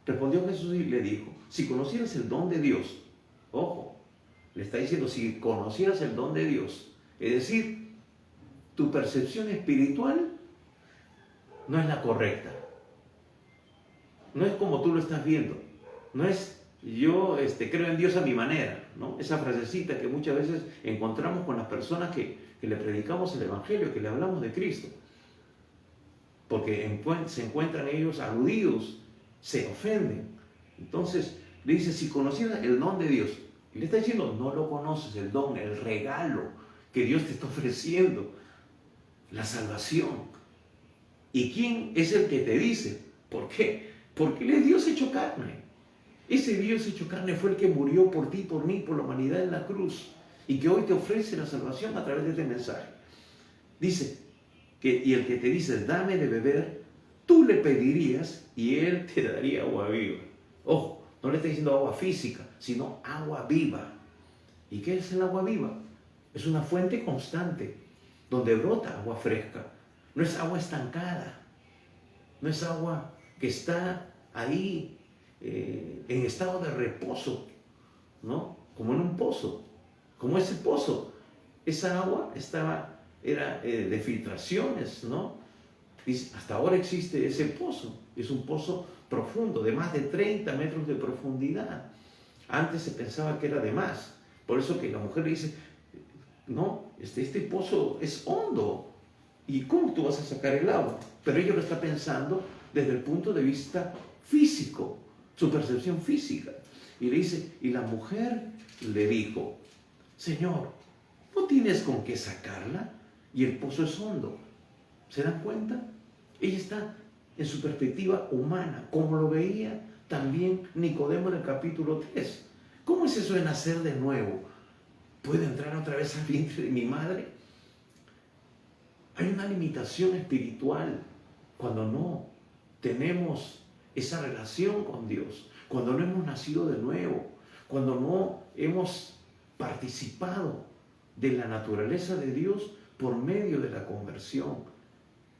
Respondió Jesús y le dijo, si conocieras el don de Dios, ojo, le está diciendo, si conocieras el don de Dios, es decir, tu percepción espiritual no es la correcta. No es como tú lo estás viendo. No es yo creo en Dios a mi manera, ¿no? Esa frasecita que muchas veces encontramos con las personas que le predicamos el Evangelio, que le hablamos de Cristo. Porque se encuentran ellos aludidos, se ofenden. Entonces le dice, si conocieras el don de Dios, y le está diciendo, no lo conoces, el don, el regalo que Dios te está ofreciendo, la salvación. ¿Y quién es el que te dice? ¿Por qué? Porque Él es Dios hecho carne. Ese Dios hecho carne fue el que murió por ti, por mí, por la humanidad en la cruz, y que hoy te ofrece la salvación a través de este mensaje. Dice, y el que te dice, dame de beber, tú le pedirías y Él te daría agua viva. Ojo, no le está diciendo agua física, sino agua viva. ¿Y qué es el agua viva? Es una fuente constante, donde brota agua fresca. no es agua estancada, no es agua que está ahí en estado de reposo, ¿no? Como en un pozo, como ese pozo. Esa agua era de filtraciones, ¿no? Y hasta ahora existe ese pozo. Es un pozo profundo, de más de 30 metros de profundidad. Antes se pensaba que era de más. Por eso que la mujer le dice, no, este pozo es hondo. ¿Y cómo tú vas a sacar el agua? Pero ella lo está pensando desde el punto de vista físico, su percepción física. Y le dice, y la mujer le dijo, Señor, ¿no tienes con qué sacarla? Y el pozo es hondo. ¿Se dan cuenta? Ella está en su perspectiva humana, como lo veía también Nicodemo en el capítulo 3. ¿Cómo es eso de nacer de nuevo? ¿Puedo entrar otra vez al vientre de mi madre? Hay una limitación espiritual cuando no tenemos esa relación con Dios, cuando no hemos nacido de nuevo, cuando no hemos participado de la naturaleza de Dios por medio de la conversión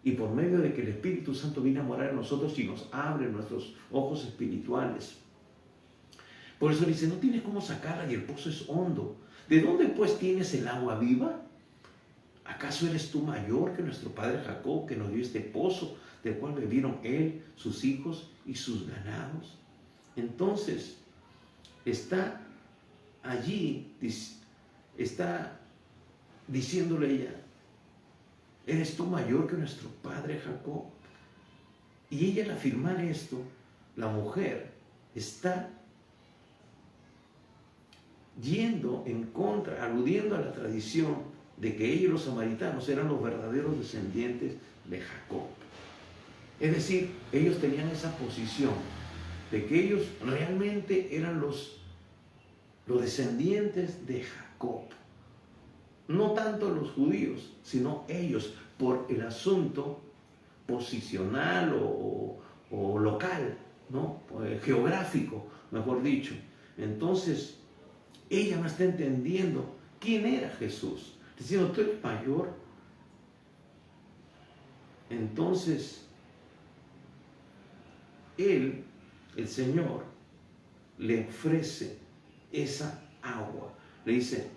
y por medio de que el Espíritu Santo viene a morar en nosotros y nos abre nuestros ojos espirituales. Por eso dice, no tienes cómo sacarla y el pozo es hondo. ¿De dónde pues tienes el agua viva? ¿Acaso eres tú mayor que nuestro padre Jacob, que nos dio este pozo, del cual bebieron él, sus hijos y sus ganados? Entonces, está allí, está diciéndole ella, ¿eres tú mayor que nuestro padre Jacob? Y ella al afirmar esto, la mujer está yendo en contra, aludiendo a la tradición de que ellos, los samaritanos, eran los verdaderos descendientes de Jacob. Es decir, ellos tenían esa posición de que ellos realmente eran los descendientes de Jacob. No tanto los judíos, sino ellos, por el asunto posicional o local, ¿no? Geográfico, mejor dicho. Entonces, ella no está entendiendo quién era Jesús. Diciendo, tú eres mayor. Entonces, el Señor, le ofrece esa agua. Le dice,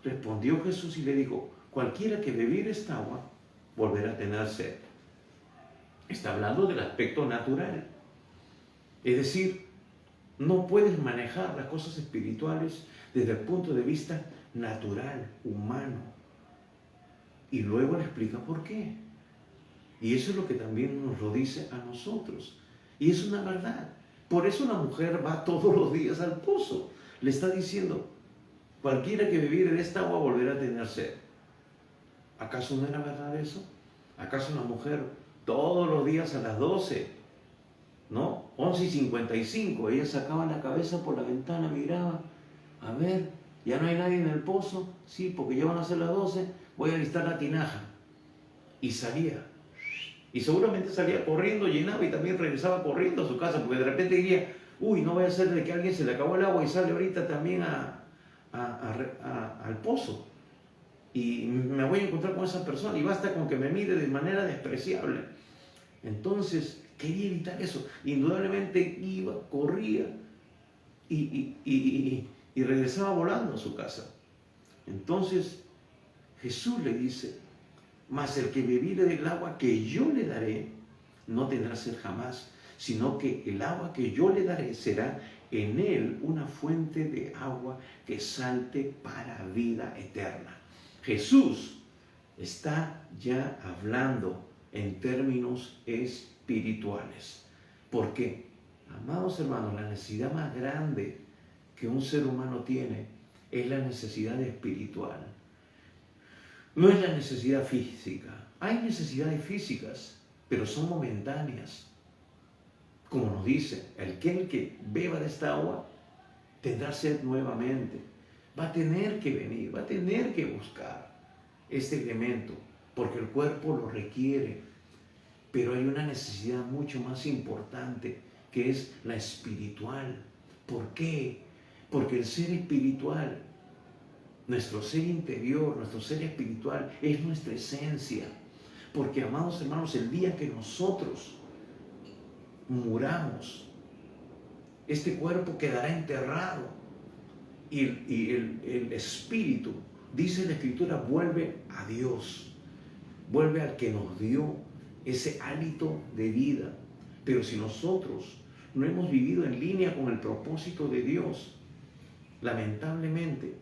respondió Jesús y le dijo, cualquiera que bebiere esta agua, volverá a tener sed. Está hablando del aspecto natural. Es decir, no puedes manejar las cosas espirituales desde el punto de vista natural, humano. Y luego le explica por qué. Y eso es lo que también nos lo dice a nosotros. Y es una verdad. Por eso la mujer va todos los días al pozo. Le está diciendo, cualquiera que bebiere de esta agua volverá a tener sed. ¿Acaso no era verdad eso? ¿Acaso la mujer todos los días a las 12, ¿no? 11:55, ella sacaba la cabeza por la ventana, miraba, a ver, ¿ya no hay nadie en el pozo? Sí, porque ya van a ser las 12, voy a alistar la tinaja. Y salía. Y seguramente salía corriendo, llenaba y también regresaba corriendo a su casa, porque de repente diría, uy, no vaya a ser de que a alguien se le acabó el agua y sale ahorita también al pozo. Y me voy a encontrar con esa persona y basta con que me mire de manera despreciable. Entonces, quería evitar eso. Indudablemente iba, corría y regresaba volando a su casa. Entonces, Jesús le dice, mas el que bebiere del agua que yo le daré, no tendrá sed jamás, sino que el agua que yo le daré será en él una fuente de agua que salte para vida eterna. Jesús está ya hablando en términos espirituales. ¿Por qué? Amados hermanos, la necesidad más grande que un ser humano tiene es la necesidad espiritual. No es la necesidad física. Hay necesidades físicas, pero son momentáneas. Como nos dice, el que beba de esta agua tendrá sed nuevamente. Va a tener que venir, va a tener que buscar este elemento, porque el cuerpo lo requiere. Pero hay una necesidad mucho más importante, que es la espiritual. ¿Por qué? Porque el ser espiritual, nuestro ser interior, nuestro ser espiritual, es nuestra esencia. Porque, amados hermanos, el día que nosotros muramos, este cuerpo quedará enterrado y el espíritu, dice la Escritura, vuelve a Dios, vuelve al que nos dio ese hálito de vida. Pero si nosotros no hemos vivido en línea con el propósito de Dios, lamentablemente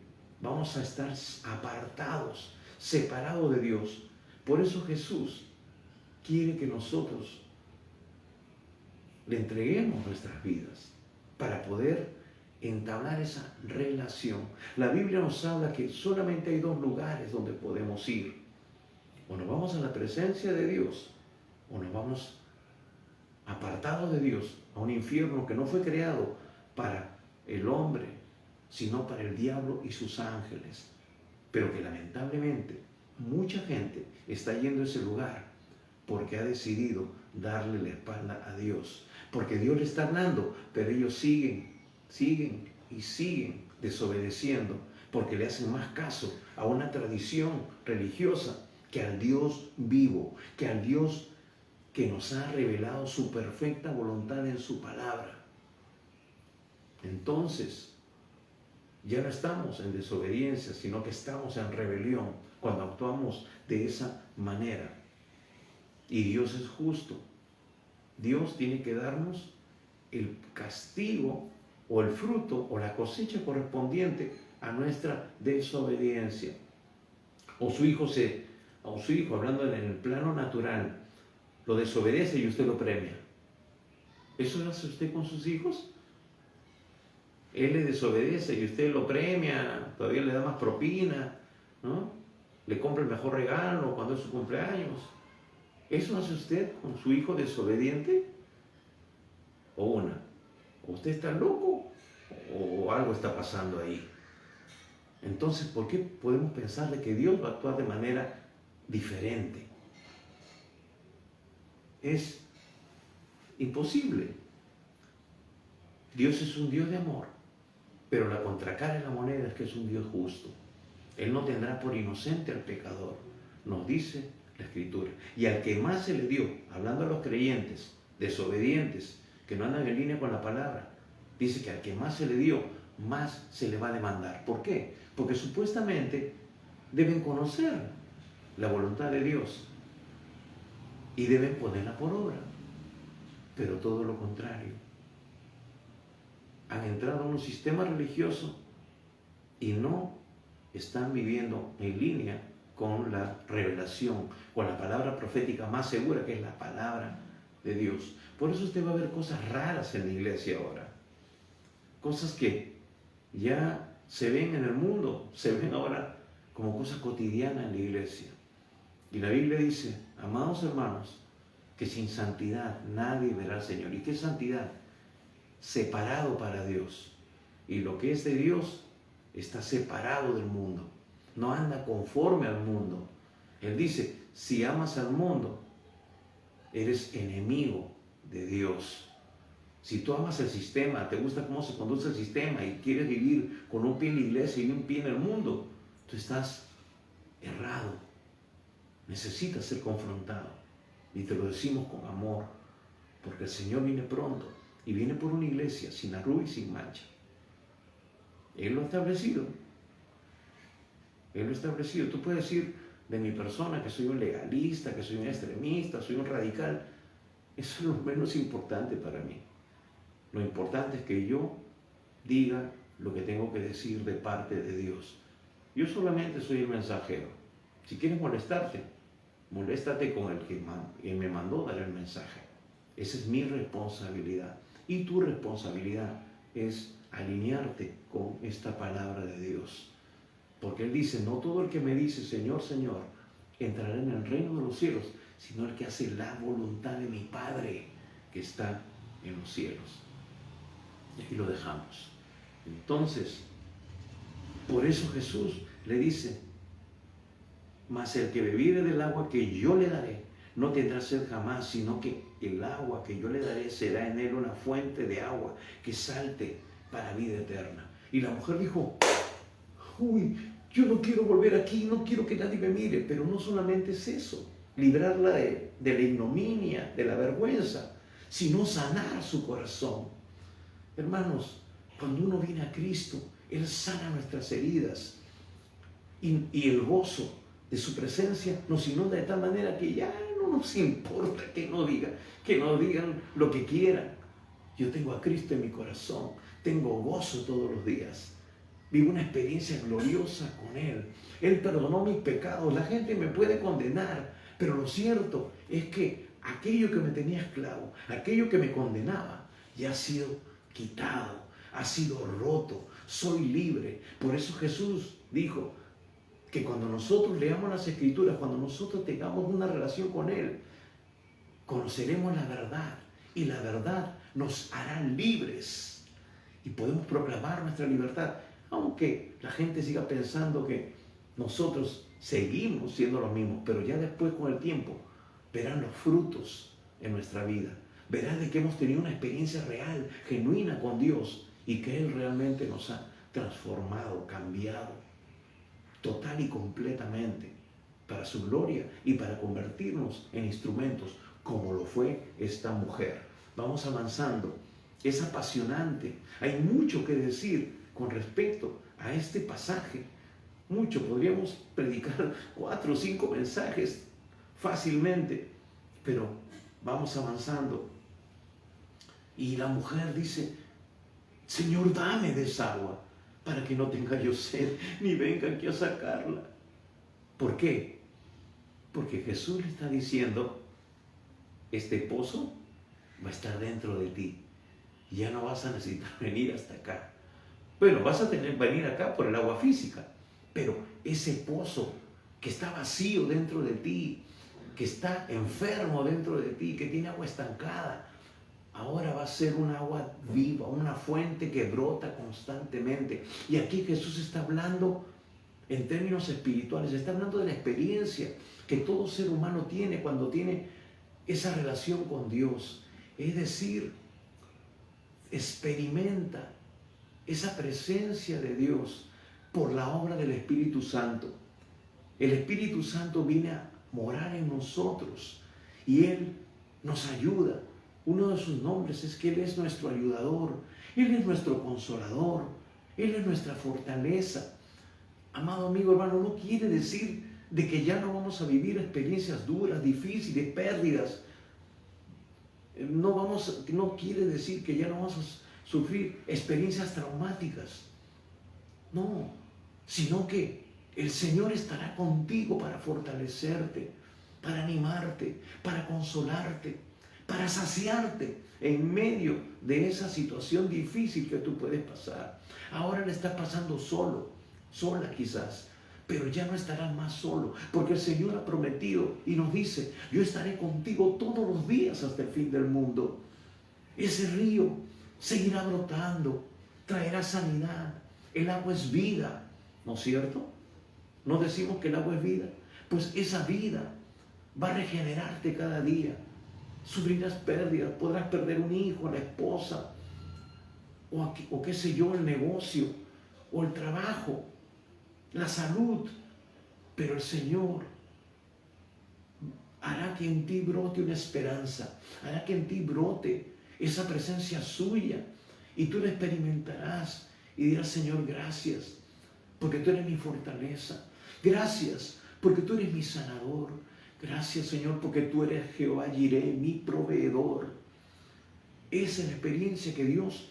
vamos a estar apartados, separados de Dios. Por eso Jesús quiere que nosotros le entreguemos nuestras vidas para poder entablar esa relación. La Biblia nos habla que solamente hay dos lugares donde podemos ir. O nos vamos a la presencia de Dios, o nos vamos apartados de Dios a un infierno que no fue creado para el hombre, sino para el diablo y sus ángeles. Pero que lamentablemente mucha gente está yendo a ese lugar porque ha decidido darle la espalda a Dios. Porque Dios le está hablando, pero ellos siguen desobedeciendo, porque le hacen más caso a una tradición religiosa que al Dios vivo, que al Dios que nos ha revelado su perfecta voluntad en su palabra. Entonces, ya no estamos en desobediencia, sino que estamos en rebelión cuando actuamos de esa manera. Y Dios es justo. Dios tiene que darnos el castigo o el fruto o la cosecha correspondiente a nuestra desobediencia. O su hijo, hablando en el plano natural, lo desobedece y usted lo premia. ¿Eso hace usted con sus hijos? Él le desobedece y usted lo premia, todavía le da más propina, ¿no? Le compra el mejor regalo cuando es su cumpleaños. ¿Eso hace usted con su hijo desobediente? O usted está loco o algo está pasando ahí. Entonces, ¿por qué podemos pensar de que Dios va a actuar de manera diferente? Es imposible. Dios es un Dios de amor, pero la contracara de la moneda es que es un Dios justo. Él no tendrá por inocente al pecador, nos dice la Escritura. Y al que más se le dio, hablando a los creyentes desobedientes, que no andan en línea con la palabra, dice que al que más se le dio, más se le va a demandar. ¿Por qué? Porque supuestamente deben conocer la voluntad de Dios y deben ponerla por obra. Pero todo lo contrario. Han entrado en un sistema religioso y no están viviendo en línea con la revelación, con la palabra profética más segura, que es la palabra de Dios. Por eso usted va a ver cosas raras en la iglesia ahora. Cosas que ya se ven en el mundo, se ven ahora como cosas cotidianas en la iglesia. Y la Biblia dice, amados hermanos, que sin santidad nadie verá al Señor. ¿Y qué es santidad? Separado para Dios. Y lo que es de Dios está separado del mundo. No anda conforme al mundo. Él dice, si amas al mundo, eres enemigo de Dios. Si tú amas el sistema, te gusta cómo se conduce el sistema y quieres vivir con un pie en la iglesia y un pie en el mundo, tú estás errado. Necesitas ser confrontado. Y te lo decimos con amor, porque el Señor viene pronto y viene por una iglesia sin arruga y sin mancha. Él lo ha establecido. Él lo ha establecido. Tú puedes decir de mi persona que soy un legalista, que soy un extremista, soy un radical. Eso es lo menos importante para mí. Lo importante es que yo diga lo que tengo que decir de parte de Dios. Yo solamente soy el mensajero. Si quieres molestarte, moléstate con el que me mandó dar el mensaje. Esa es mi responsabilidad. Y tu responsabilidad es alinearte con esta palabra de Dios. Porque Él dice, no todo el que me dice, Señor, Señor, entrará en el reino de los cielos, sino el que hace la voluntad de mi Padre que está en los cielos. Y aquí lo dejamos. Entonces, por eso Jesús le dice, mas el que bebiere del agua que yo le daré, no tendrá sed jamás, sino que el agua que yo le daré será en él una fuente de agua que salte para vida eterna. Y la mujer dijo, uy, yo no quiero volver aquí, no quiero que nadie me mire. Pero no solamente es eso. librarla de la ignominia, de la vergüenza, sino sanar su corazón. Hermanos, cuando uno viene a Cristo, Él sana nuestras heridas y el gozo de su presencia nos inunda de tal manera que ya no nos importa que no digan lo que quieran. Yo tengo a Cristo en mi corazón, tengo gozo todos los días, vivo una experiencia gloriosa con Él. Él perdonó mis pecados. La gente me puede condenar, pero lo cierto es que aquello que me tenía esclavo, aquello que me condenaba, ya ha sido quitado, ha sido roto, soy libre. Por eso Jesús dijo que cuando nosotros leamos las Escrituras, cuando nosotros tengamos una relación con Él, conoceremos la verdad y la verdad nos hará libres y podemos proclamar nuestra libertad, aunque la gente siga pensando que nosotros seguimos siendo los mismos, pero ya después con el tiempo verán los frutos en nuestra vida, verán de que hemos tenido una experiencia real, genuina con Dios y que Él realmente nos ha transformado, cambiado, total y completamente, para su gloria y para convertirnos en instrumentos, como lo fue esta mujer. Vamos avanzando. Es apasionante. Hay mucho que decir con respecto a este pasaje. Mucho. Podríamos predicar 4 o 5 mensajes fácilmente, pero vamos avanzando. Y la mujer dice: Señor, dame de esa agua para que no tenga yo sed, ni venga aquí a sacarla. ¿Por qué? Porque Jesús le está diciendo: este pozo va a estar dentro de ti. Ya no vas a necesitar venir hasta acá. Bueno, vas a tener que venir acá por el agua física, pero ese pozo que está vacío dentro de ti, que está enfermo dentro de ti, que tiene agua estancada, ahora va a ser un agua viva, una fuente que brota constantemente. Y aquí Jesús está hablando en términos espirituales, está hablando de la experiencia que todo ser humano tiene cuando tiene esa relación con Dios. Es decir, experimenta esa presencia de Dios por la obra del Espíritu Santo. El Espíritu Santo viene a morar en nosotros y Él nos ayuda. Uno de sus nombres es que Él es nuestro ayudador, Él es nuestro consolador, Él es nuestra fortaleza. Amado amigo, hermano, no quiere decir de que ya no vamos a vivir experiencias duras, difíciles, pérdidas. No quiere decir que ya no vamos a sufrir experiencias traumáticas. No, sino que el Señor estará contigo para fortalecerte, para animarte, para consolarte, para saciarte en medio de esa situación difícil que tú puedes pasar. Ahora le estás pasando solo, sola quizás, pero ya no estarás más solo, porque el Señor ha prometido y nos dice: yo estaré contigo todos los días hasta el fin del mundo. Ese río seguirá brotando, traerá sanidad. El agua es vida, ¿no es cierto? ¿No decimos que el agua es vida? Pues esa vida va a regenerarte cada día. Sufrirás pérdidas, podrás perder un hijo, a la esposa, o qué sé yo, el negocio, o el trabajo, la salud, pero el Señor hará que en ti brote una esperanza, hará que en ti brote esa presencia suya y tú la experimentarás y dirás: Señor, gracias, porque tú eres mi fortaleza, gracias, porque tú eres mi sanador, gracias, Señor, porque tú eres Jehová Jireh, mi proveedor. Esa es la experiencia que Dios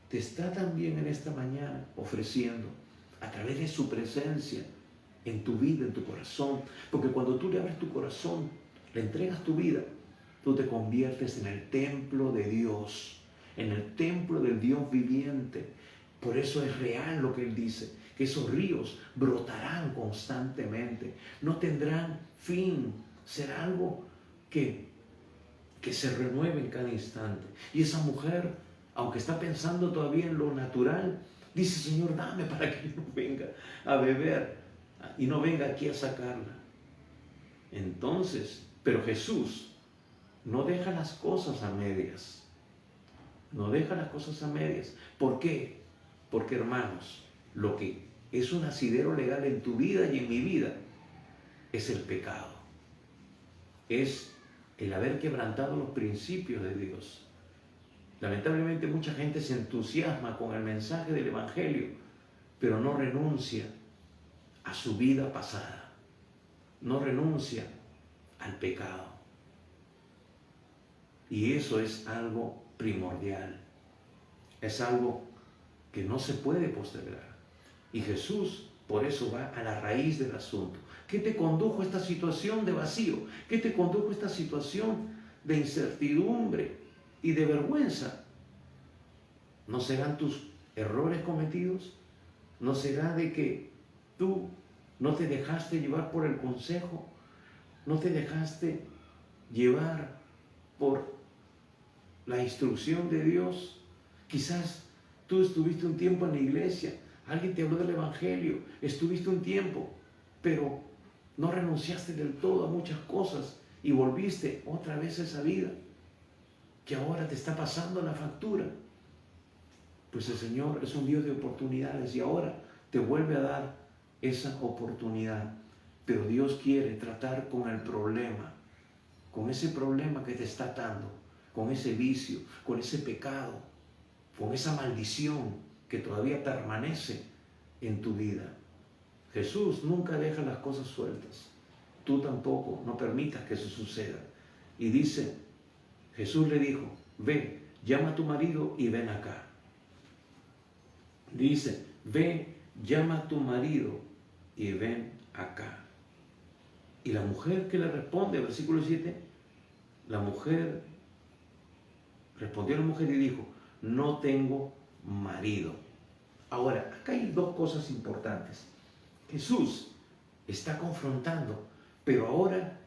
te está también en esta mañana ofreciendo a través de su presencia en tu vida, en tu corazón. Porque cuando tú le abres tu corazón, le entregas tu vida, tú te conviertes en el templo de Dios, en el templo del Dios viviente. Por eso es real lo que Él dice, que esos ríos brotarán constantemente, no tendrán fin, será algo que se renueve en cada instante. Y esa mujer, aunque está pensando todavía en lo natural, dice: Señor, dame para que no venga a beber y no venga aquí a sacarla. Entonces, pero Jesús no deja las cosas a medias. No deja las cosas a medias. ¿Por qué? Porque, hermanos, lo que es un asidero legal en tu vida y en mi vida es el pecado. es el haber quebrantado los principios de Dios. Lamentablemente mucha gente se entusiasma con el mensaje del Evangelio, pero no renuncia a su vida pasada, no renuncia al pecado. Y eso es algo primordial, es algo que no se puede postergar. Y Jesús por eso va a la raíz del asunto. ¿Qué te condujo a esta situación de vacío? ¿Qué te condujo a esta situación de incertidumbre y de vergüenza? ¿No serán tus errores cometidos? ¿No será de que tú no te dejaste llevar por el consejo? ¿No te dejaste llevar por la instrucción de Dios? Quizás tú estuviste un tiempo en la iglesia, alguien te habló del Evangelio, estuviste un tiempo, pero no renunciaste del todo a muchas cosas y volviste otra vez a esa vida que ahora te está pasando la factura. Pues el Señor es un Dios de oportunidades y ahora te vuelve a dar esa oportunidad. Pero Dios quiere tratar con el problema, con ese problema que te está atando, con ese vicio, con ese pecado, con esa maldición que todavía permanece en tu vida. Jesús nunca deja las cosas sueltas. Tú tampoco, no permitas que eso suceda. Y dice, Jesús le dijo, ve, llama a tu marido y ven acá. Dice, ve, llama a tu marido y ven acá. Y la mujer que le responde, versículo 7, la mujer respondió a la mujer y dijo, no tengo marido. Ahora, acá hay dos cosas importantes. Jesús está confrontando, pero ahora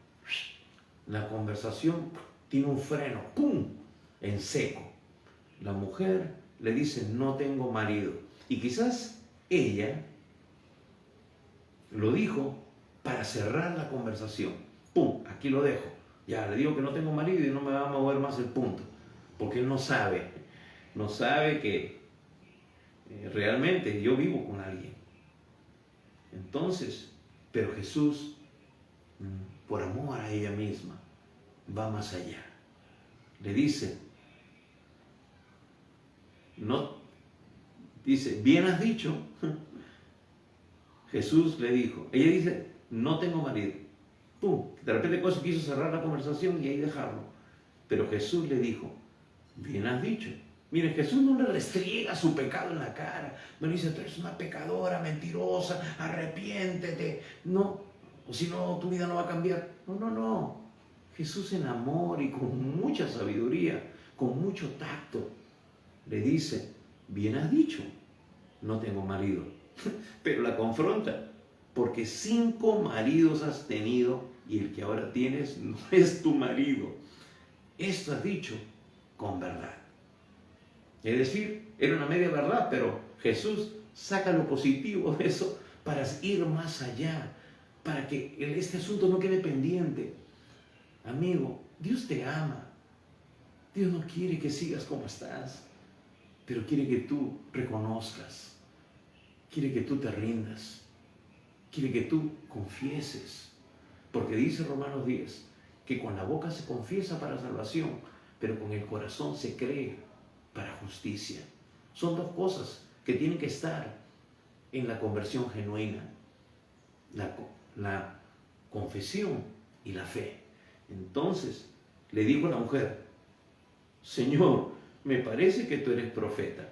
la conversación tiene un freno, ¡pum!, en seco. La mujer le dice, no tengo marido. Y quizás ella lo dijo para cerrar la conversación. ¡Pum!, aquí lo dejo. Ya le digo que no tengo marido y no me va a mover más el punto. Porque él no sabe que realmente yo vivo con alguien. Entonces, pero Jesús, por amor a ella misma, va más allá. Le dice, no, dice, bien has dicho. Jesús le dijo, ella dice, no tengo marido. Pum, de repente quiso cerrar la conversación y ahí dejarlo. Pero Jesús le dijo, bien has dicho. Mire, Jesús no le restriega su pecado en la cara. No le dice, tú eres una pecadora, mentirosa, arrepiéntete. No, o si no, tu vida no va a cambiar. No. Jesús en amor y con mucha sabiduría, con mucho tacto, le dice, bien has dicho, no tengo marido. Pero la confronta, porque 5 maridos has tenido y el que ahora tienes no es tu marido. Esto has dicho con verdad. Es decir, era una media verdad, pero Jesús saca lo positivo de eso para ir más allá, para que este asunto no quede pendiente. Amigo, Dios te ama. Dios no quiere que sigas como estás, pero quiere que tú reconozcas, quiere que tú te rindas, quiere que tú confieses, porque dice Romanos 10, que con la boca se confiesa para salvación, pero con el corazón se cree para justicia. Son dos cosas que tienen que estar en la conversión genuina, la confesión y la fe. Entonces le dijo a la mujer, Señor, me parece que tú eres profeta.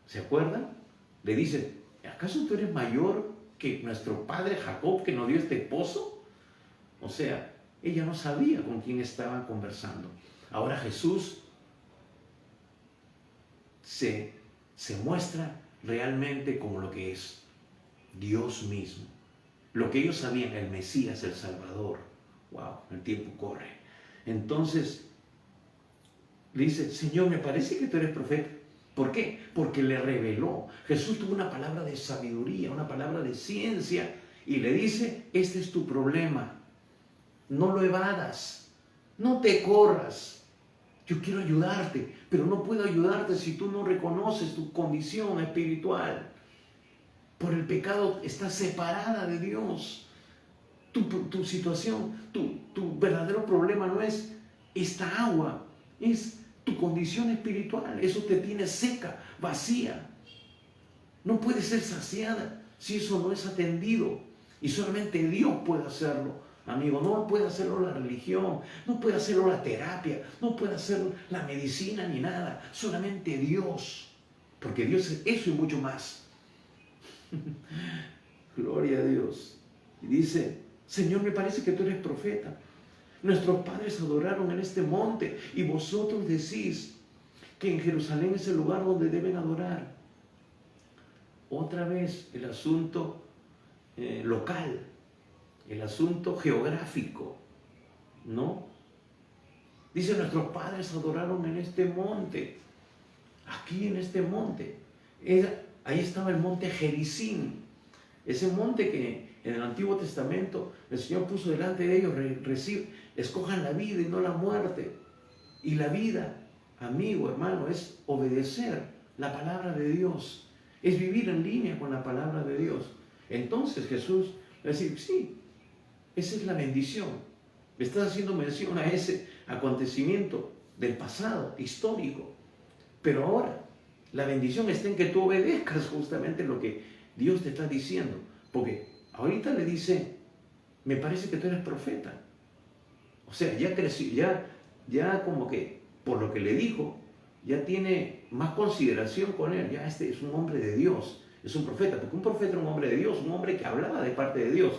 ¿Se acuerdan? Le dice, ¿acaso tú eres mayor que nuestro padre Jacob que nos dio este pozo? O sea, ella no sabía con quién estaban conversando. Ahora Jesús se muestra realmente como lo que es Dios mismo. Lo que ellos sabían, el Mesías, el Salvador. Wow, el tiempo corre. Entonces, le dice, Señor, me parece que tú eres profeta. ¿Por qué? Porque le reveló. Jesús tuvo una palabra de sabiduría, una palabra de ciencia, y le dice, este es tu problema. No lo evadas, no te corras. Yo quiero ayudarte, pero no puedo ayudarte si tú no reconoces tu condición espiritual. Por el pecado estás separada de Dios. Tu situación, tu verdadero problema no es esta agua, es tu condición espiritual. Eso te tiene seca, vacía. No puede ser saciada si eso no es atendido. Y solamente Dios puede hacerlo, amigo. No puede hacerlo la religión, no puede hacerlo la terapia, no puede hacerlo la medicina ni nada. Solamente Dios. Porque Dios es eso y mucho más. Gloria a Dios. Y dice, Señor, me parece que tú eres profeta. Nuestros padres adoraron en este monte y vosotros decís que en Jerusalén es el lugar donde deben adorar. Otra vez el asunto local, el asunto geográfico, ¿no? Dice, nuestros padres adoraron en este monte, aquí en este monte. Ahí estaba el monte Gerizim, ese monte que en el Antiguo Testamento el Señor puso delante de ellos, escojan la vida y no la muerte. Y la vida, amigo, hermano, es obedecer la palabra de Dios, es vivir en línea con la palabra de Dios. Entonces Jesús va a decir, sí, esa es la bendición. Le estás haciendo mención a ese acontecimiento del pasado, histórico. Pero ahora, la bendición está en que tú obedezcas justamente lo que Dios te está diciendo. Porque ahorita le dice, me parece que tú eres profeta. O sea, ya creció, ya como que por lo que le dijo, ya tiene más consideración con él. Ya este es un hombre de Dios, es un profeta. Porque un profeta era un hombre de Dios, un hombre que hablaba de parte de Dios.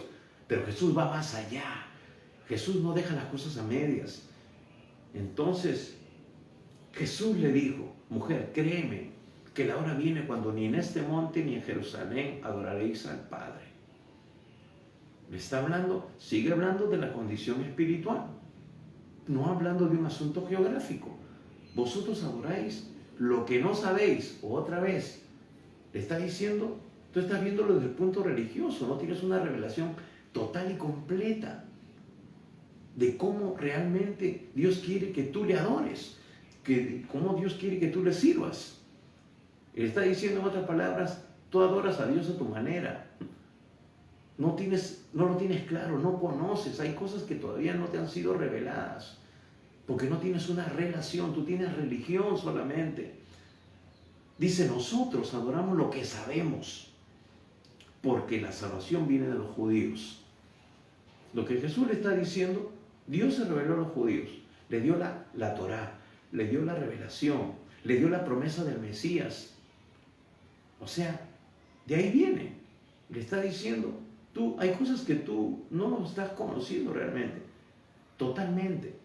Pero Jesús va más allá. Jesús no deja las cosas a medias. Entonces, Jesús le dijo, mujer, créeme, que la hora viene cuando ni en este monte ni en Jerusalén adoraréis al Padre. Le está hablando, sigue hablando de la condición espiritual, no hablando de un asunto geográfico. Vosotros adoráis lo que no sabéis. Otra vez, le está diciendo, tú estás viéndolo desde el punto religioso, no tienes una revelación total y completa de cómo realmente Dios quiere que tú le adores, cómo Dios quiere que tú le sirvas. Él está diciendo en otras palabras, tú adoras a Dios a tu manera. No lo tienes claro, no conoces, hay cosas que todavía no te han sido reveladas, porque no tienes una relación, tú tienes religión solamente. Dice, nosotros adoramos lo que sabemos, porque la salvación viene de los judíos. Lo que Jesús le está diciendo, Dios se reveló a los judíos, le dio la Torá, le dio la revelación, le dio la promesa del Mesías. O sea, de ahí viene. Le está diciendo, hay cosas que tú no estás conociendo realmente, totalmente.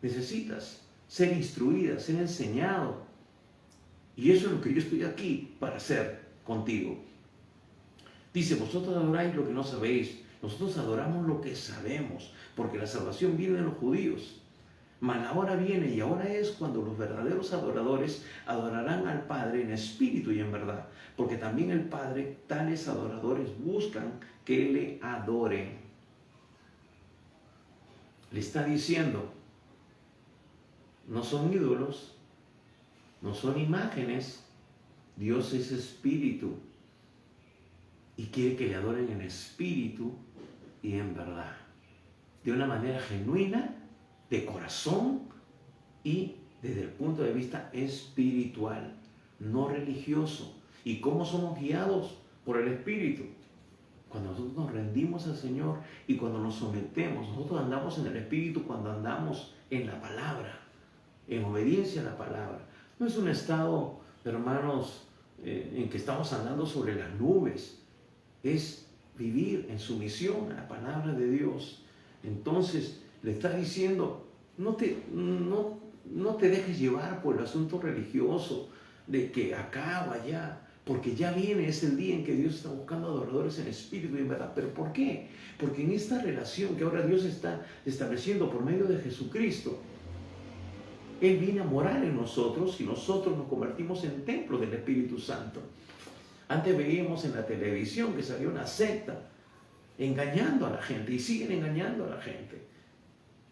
Necesitas ser instruida, ser enseñado. Y eso es lo que yo estoy aquí para hacer contigo. Dice, vosotros adoráis lo que no sabéis. Nosotros adoramos lo que sabemos, porque la salvación viene de los judíos. Mas la hora viene y ahora es cuando los verdaderos adoradores adorarán al Padre en espíritu y en verdad, porque también el Padre, tales adoradores buscan que le adoren. Le está diciendo, no son ídolos, no son imágenes, Dios es espíritu y quiere que le adoren en espíritu y en verdad, de una manera genuina, de corazón y desde el punto de vista espiritual, no religioso. ¿Y cómo somos guiados? Por el Espíritu. Cuando nosotros nos rendimos al Señor y cuando nos sometemos, nosotros andamos en el Espíritu cuando andamos en la palabra, en obediencia a la palabra. No es un estado, hermanos, en que estamos andando sobre las nubes. Es vivir en sumisión a la palabra de Dios. Entonces, le está diciendo, no te dejes llevar por el asunto religioso de que acá o allá, porque ya viene, es el día en que Dios está buscando adoradores en espíritu y en verdad. ¿Pero por qué? Porque en esta relación que ahora Dios está estableciendo por medio de Jesucristo, Él viene a morar en nosotros y nosotros nos convertimos en templo del Espíritu Santo. Antes veíamos en la televisión que salió una secta engañando a la gente y siguen engañando a la gente,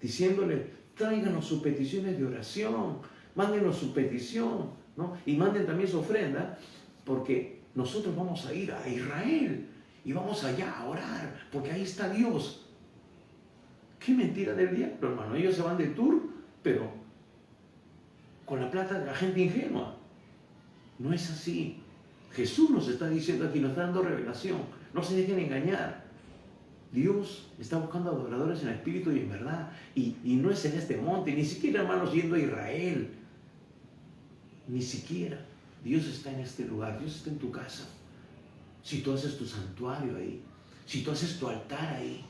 diciéndole, tráiganos sus peticiones de oración, mándenos su petición, ¿no? Y manden también su ofrenda, porque nosotros vamos a ir a Israel y vamos allá a orar, porque ahí está Dios. Qué mentira del diablo, hermano. Ellos se van de tour, pero con la plata de la gente ingenua. No es así. Jesús nos está diciendo aquí, nos está dando revelación. No se dejen engañar. Dios está buscando adoradores en espíritu y en verdad. Y no es en este monte, ni siquiera, hermanos, yendo a Israel. Ni siquiera. Dios está en este lugar, Dios está en tu casa. Si tú haces tu santuario ahí, si tú haces tu altar ahí,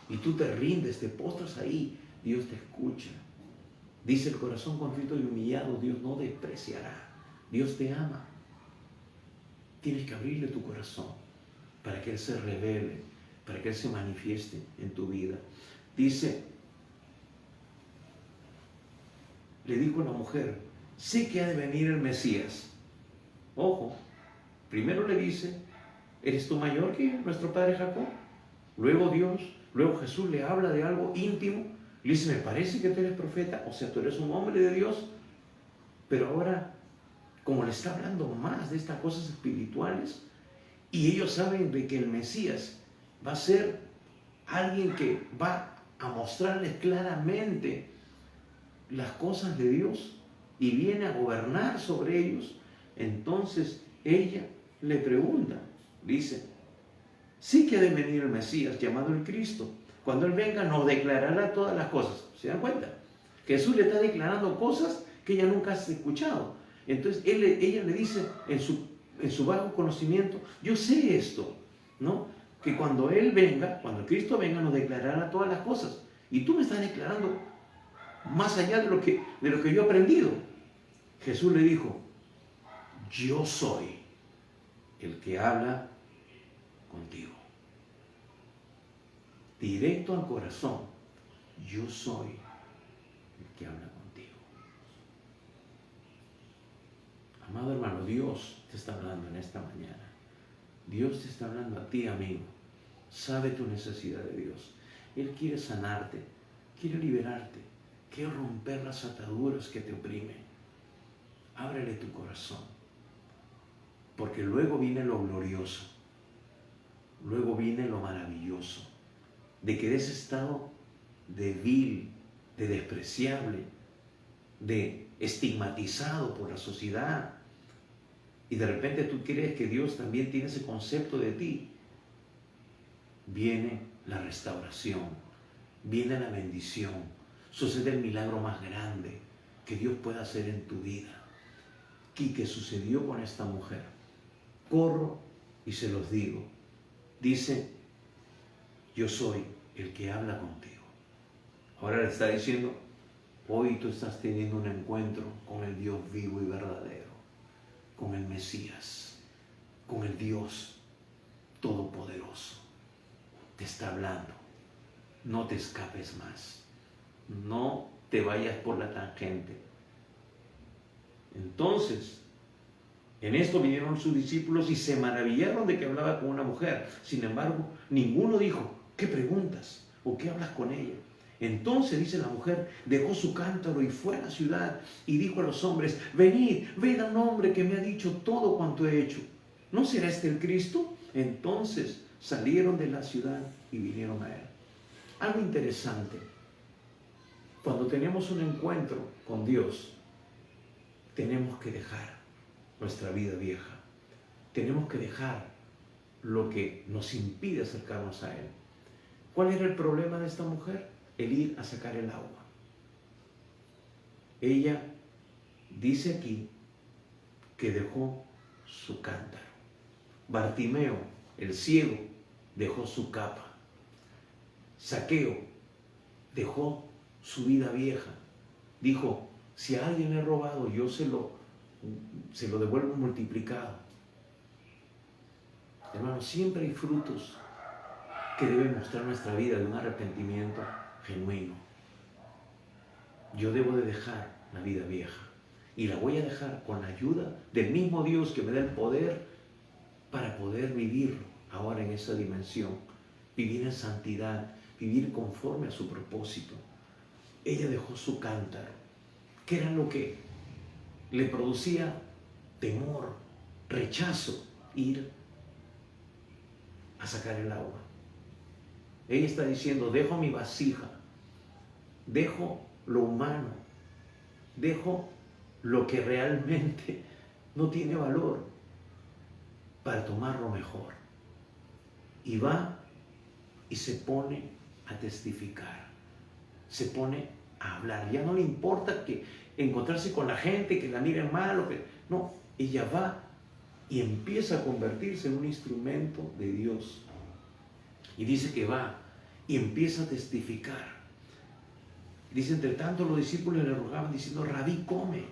y tú te rindes, te postras ahí, Dios te escucha. Dice: el corazón contrito y humillado Dios no despreciará. Dios te ama. Tienes que abrirle tu corazón para que Él se revele, para que Él se manifieste en tu vida. Dice, le dijo a la mujer: sé que ha de venir el Mesías. Ojo, primero le dice: ¿eres tú mayor que nuestro padre Jacob? Luego Jesús le habla de algo íntimo. Le dice: me parece que tú eres profeta, o sea, tú eres un hombre de Dios. Pero ahora, como le está hablando más de estas cosas espirituales, y ellos saben de que el Mesías va a ser alguien que va a mostrarles claramente las cosas de Dios y viene a gobernar sobre ellos, entonces ella le pregunta, dice: sí que ha de venir el Mesías, llamado el Cristo. Cuando Él venga nos declarará todas las cosas. ¿Se dan cuenta? Jesús le está declarando cosas que ella nunca ha escuchado. Entonces ella le dice en su bajo conocimiento: yo sé esto, ¿no? Que cuando Él venga, cuando Cristo venga, nos declarará todas las cosas. Y tú me estás declarando más allá de lo que yo he aprendido. Jesús le dijo: yo soy el que habla contigo. Directo al corazón: yo soy el que habla contigo. Amado hermano, Dios te está hablando en esta mañana. Dios te está hablando a ti, amigo. Sabe tu necesidad de Dios. Él quiere sanarte, quiere liberarte, quiere romper las ataduras que te oprimen. Ábrele tu corazón, porque luego viene lo glorioso, luego viene lo maravilloso, de que de ese estado de vil, de despreciable, de estigmatizado por la sociedad, y de repente tú crees que Dios también tiene ese concepto de ti, viene la restauración, viene la bendición, sucede el milagro más grande que Dios pueda hacer en tu vida. Y que sucedió con esta mujer. Corro y se los digo. Dice: yo soy el que habla contigo. Ahora le está diciendo: hoy tú estás teniendo un encuentro con el Dios vivo y verdadero, con el Mesías, con el Dios todopoderoso. Te está hablando. No te escapes más. No te vayas por la tangente. Entonces, en esto vinieron sus discípulos y se maravillaron de que hablaba con una mujer. Sin embargo, ninguno dijo: ¿qué preguntas? ¿O qué hablas con ella? Entonces, dice la mujer, dejó su cántaro y fue a la ciudad y dijo a los hombres: venid, ved a un hombre que me ha dicho todo cuanto he hecho. ¿No será este el Cristo? Entonces salieron de la ciudad y vinieron a él. Algo interesante. Cuando tenemos un encuentro con Dios, tenemos que dejar nuestra vida vieja. Tenemos que dejar lo que nos impide acercarnos a Él. ¿Cuál era el problema de esta mujer? El ir a sacar el agua. Ella dice aquí que dejó su cántaro. Bartimeo, el ciego, dejó su capa. Zaqueo dejó su vida vieja. Dijo: si a alguien le he robado, yo se lo devuelvo multiplicado. Hermanos, siempre hay frutos que deben mostrar nuestra vida de un arrepentimiento genuino. Yo debo de dejar la vida vieja y la voy a dejar con la ayuda del mismo Dios que me da el poder para poder vivir ahora en esa dimensión, vivir en santidad, vivir conforme a su propósito. Ella dejó su cántaro, que era lo que le producía temor, rechazo, ir a sacar el agua. Ella está diciendo: dejo mi vasija dejo lo humano, dejo lo que realmente no tiene valor para tomar lo mejor. Y va y se pone a testificar, se pone a hablar. Ya no le importa que encontrarse con la gente, que la miren mal o que... No, ella va y empieza a convertirse en un instrumento de Dios. Y dice que va y empieza a testificar. Dice, entre tanto los discípulos le rogaban diciendo, Rabí, come.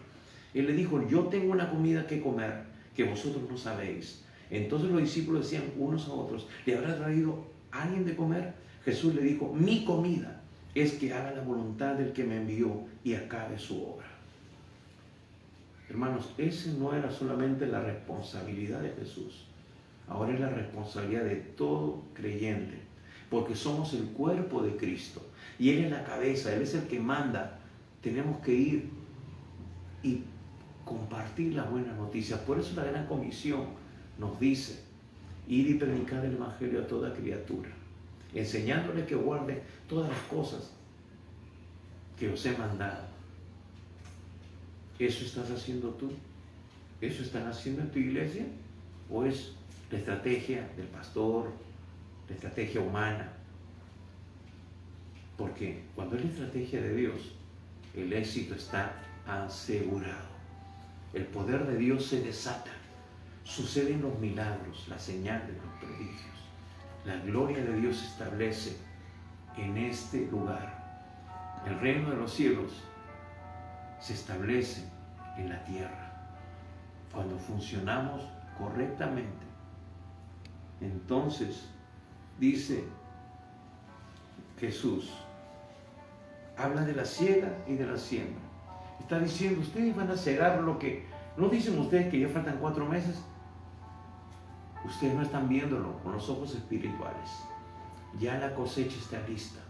Él le dijo, yo tengo una comida que comer que vosotros no sabéis. Entonces los discípulos decían unos a otros, ¿le habrá traído alguien de comer? Jesús le dijo, mi comida es que haga la voluntad del que me envió y acabe su obra. Hermanos, esa no era solamente la responsabilidad de Jesús, ahora es la responsabilidad de todo creyente, porque somos el cuerpo de Cristo y Él es la cabeza, Él es el que manda. Tenemos que ir y compartir las buenas noticias. Por eso la gran comisión nos dice, ir y predicar el evangelio a toda criatura, enseñándole que guarde todas las cosas que os he mandado. ¿Eso estás haciendo tú? ¿Eso están haciendo en tu iglesia? ¿O es la estrategia del pastor, la estrategia humana? Porque cuando es la estrategia de Dios, el éxito está asegurado. El poder de Dios se desata. Suceden los milagros, las señales, los prodigios. La gloria de Dios se establece en este lugar. El reino de los cielos se establece en la tierra. Cuando funcionamos correctamente, entonces dice Jesús, habla de la siega y de la siembra. Está diciendo, ustedes van a cegar lo que... ¿No dicen ustedes que ya faltan 4 meses? Ustedes no están viéndolo con los ojos espirituales. Ya la cosecha está lista.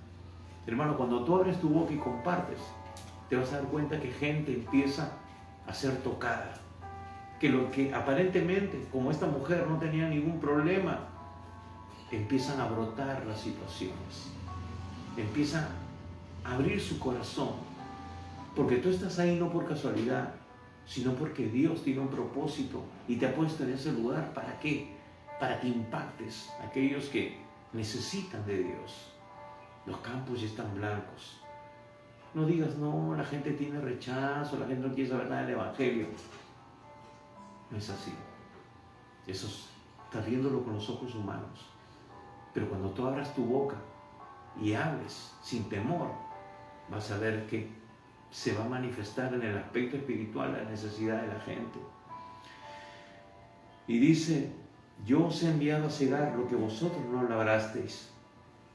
Hermano, cuando tú abres tu boca y compartes, te vas a dar cuenta que gente empieza a ser tocada. Que lo que aparentemente, como esta mujer no tenía ningún problema, empiezan a brotar las situaciones. Empiezan a abrir su corazón. Porque tú estás ahí no por casualidad, sino porque Dios tiene un propósito y te ha puesto en ese lugar. ¿Para qué? Para que impactes a aquellos que necesitan de Dios. Los campos ya están blancos. No digas, no, la gente tiene rechazo, la gente no quiere saber nada del evangelio. No es así. Eso estás viéndolo con los ojos humanos. Pero cuando tú abras tu boca y hables sin temor, vas a ver que se va a manifestar en el aspecto espiritual la necesidad de la gente. Y dice, yo os he enviado a cegar lo que vosotros no labrasteis.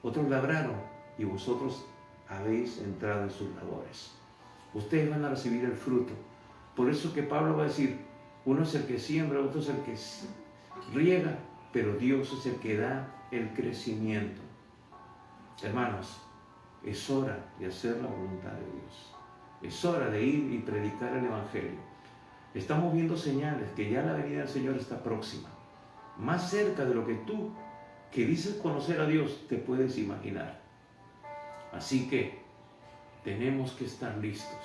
Otros labraron y vosotros habéis entrado en sus labores. Ustedes van a recibir el fruto. Por eso que Pablo va a decir, uno es el que siembra, otro es el que riega, pero Dios es el que da el crecimiento. Hermanos, es hora de hacer la voluntad de Dios. Es hora de ir y predicar el evangelio. Estamos viendo señales que ya la venida del Señor está próxima, más cerca de lo que tú, que dices conocer a Dios, te puedes imaginar. Así que tenemos que estar listos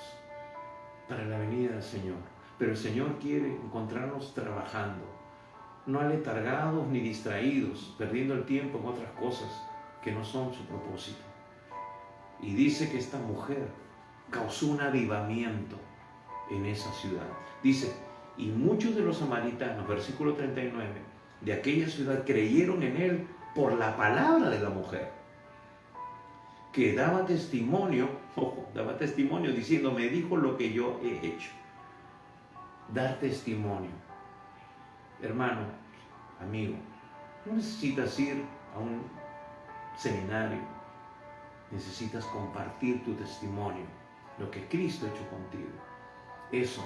para la venida del Señor. Pero el Señor quiere encontrarnos trabajando, no aletargados ni distraídos, perdiendo el tiempo en otras cosas que no son su propósito. Y dice que esta mujer causó un avivamiento en esa ciudad. Dice, y muchos de los samaritanos, versículo 39, de aquella ciudad creyeron en él por la palabra de la mujer, que daba testimonio, daba testimonio diciendo, me dijo lo que yo he hecho. Dar testimonio. Hermano, amigo, no necesitas ir a un seminario, necesitas compartir tu testimonio, lo que Cristo ha hecho contigo. Eso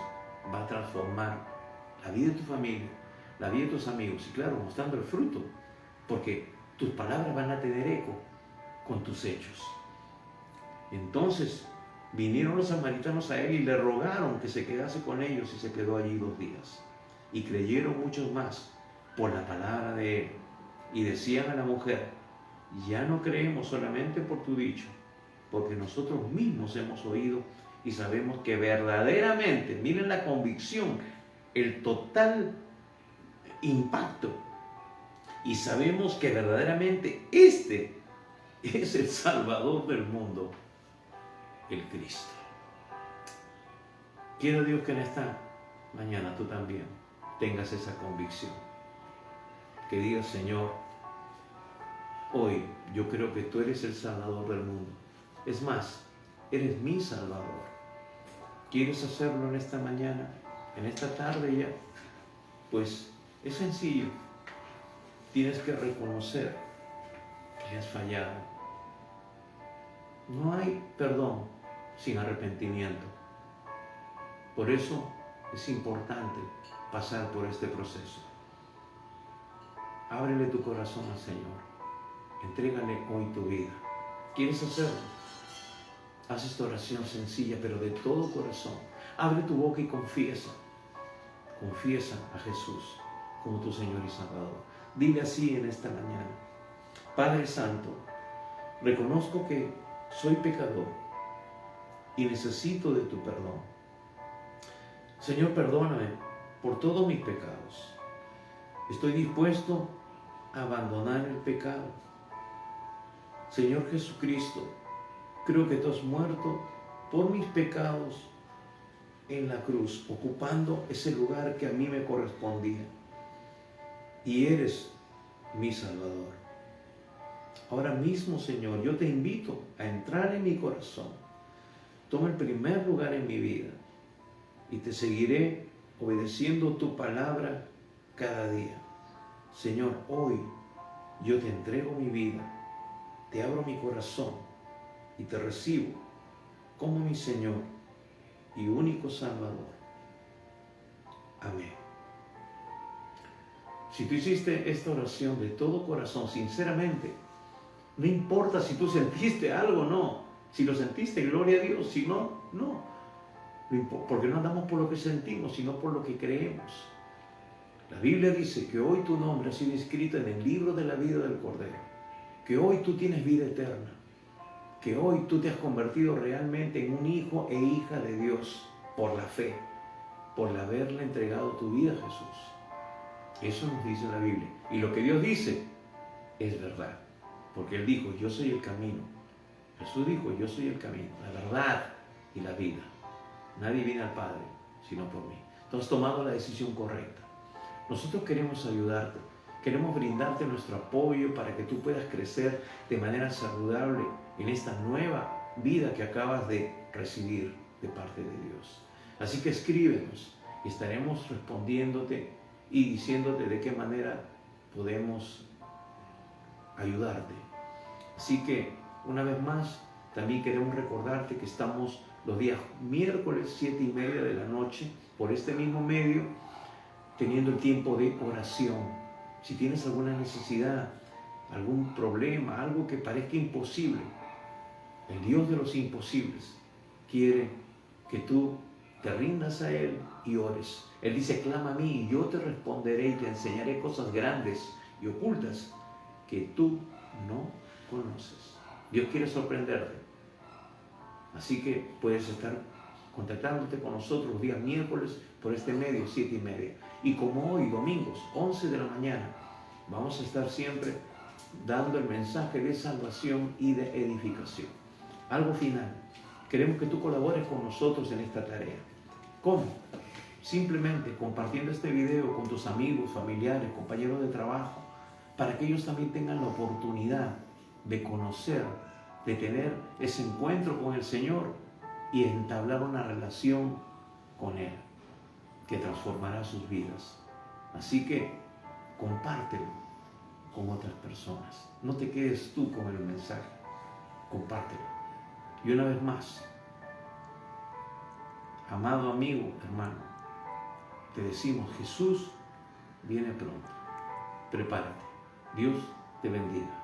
va a transformar la vida de tu familia, la vida de tus amigos, y claro, mostrando el fruto, porque tus palabras van a tener eco con tus hechos. Entonces vinieron los samaritanos a él y le rogaron que se quedase con ellos, y se quedó allí 2 días. Y creyeron muchos más por la palabra de él. Y decían a la mujer, ya no creemos solamente por tu dicho, porque nosotros mismos hemos oído y sabemos que verdaderamente, miren la convicción, el total impacto, y sabemos que verdaderamente este es el Salvador del mundo, el Cristo. Quiero Dios que en esta mañana tú también tengas esa convicción, que digas: Señor, hoy yo creo que tú eres el Salvador del mundo. Es más, eres mi Salvador. ¿Quieres hacerlo en esta mañana, en esta tarde ya? Pues es sencillo. Tienes que reconocer que has fallado. No hay perdón sin arrepentimiento. Por eso es importante pasar por este proceso. Ábrele tu corazón al Señor. Entrégale hoy tu vida. ¿Quieres hacerlo? Haz esta oración sencilla, pero de todo corazón. Abre tu boca y confiesa. Confiesa a Jesús como tu Señor y Salvador. Dile así en esta mañana: Padre Santo, reconozco que soy pecador y necesito de tu perdón. Señor, perdóname por todos mis pecados. Estoy dispuesto a abandonar el pecado. Señor Jesucristo, creo que tú has muerto por mis pecados en la cruz, ocupando ese lugar que a mí me correspondía. Y eres mi Salvador. Ahora mismo, Señor, yo te invito a entrar en mi corazón. Toma el primer lugar en mi vida y te seguiré obedeciendo tu palabra cada día. Señor, hoy yo te entrego mi vida, te abro mi corazón y te recibo como mi Señor y único Salvador. Amén. Si tú hiciste esta oración de todo corazón, sinceramente, no importa si tú sentiste algo o no. Si lo sentiste, gloria a Dios. Si no, no. Porque no andamos por lo que sentimos, sino por lo que creemos. La Biblia dice que hoy tu nombre ha sido escrito en el libro de la vida del Cordero. Que hoy tú tienes vida eterna. Que hoy tú te has convertido realmente en un hijo e hija de Dios por la fe, por haberle entregado tu vida a Jesús. Eso nos dice la Biblia. Y lo que Dios dice es verdad. Porque Él dijo: yo soy el camino. Jesús dijo: yo soy el camino, la verdad y la vida. Nadie viene al Padre sino por mí. Tú has tomado la decisión correcta. Nosotros queremos ayudarte. Queremos brindarte nuestro apoyo para que tú puedas crecer de manera saludable en esta nueva vida que acabas de recibir de parte de Dios. Así que escríbenos y estaremos respondiéndote y diciéndote de qué manera podemos ayudarte. Así que, una vez más, también queremos recordarte que estamos los días miércoles 7:30 de la noche por este mismo medio, teniendo el tiempo de oración. Si tienes alguna necesidad, algún problema, algo que parezca imposible, el Dios de los imposibles quiere que tú te rindas a Él y ores. Él dice: clama a mí y yo te responderé y te enseñaré cosas grandes y ocultas que tú no conoces. Dios quiere sorprenderte. Así que puedes estar contactándote con nosotros los días miércoles por este medio, 7:30. Y como hoy, domingos, 11 de la mañana, vamos a estar siempre dando el mensaje de salvación y de edificación. Algo final. Queremos que tú colabores con nosotros en esta tarea. ¿Cómo? Simplemente compartiendo este video con tus amigos, familiares, compañeros de trabajo, para que ellos también tengan la oportunidad de conocer, de tener ese encuentro con el Señor y entablar una relación con Él que transformará sus vidas. Así que compártelo con otras personas. No te quedes tú con el mensaje. Compártelo. Y una vez más, amado amigo, hermano, te decimos: Jesús viene pronto. Prepárate. Dios te bendiga.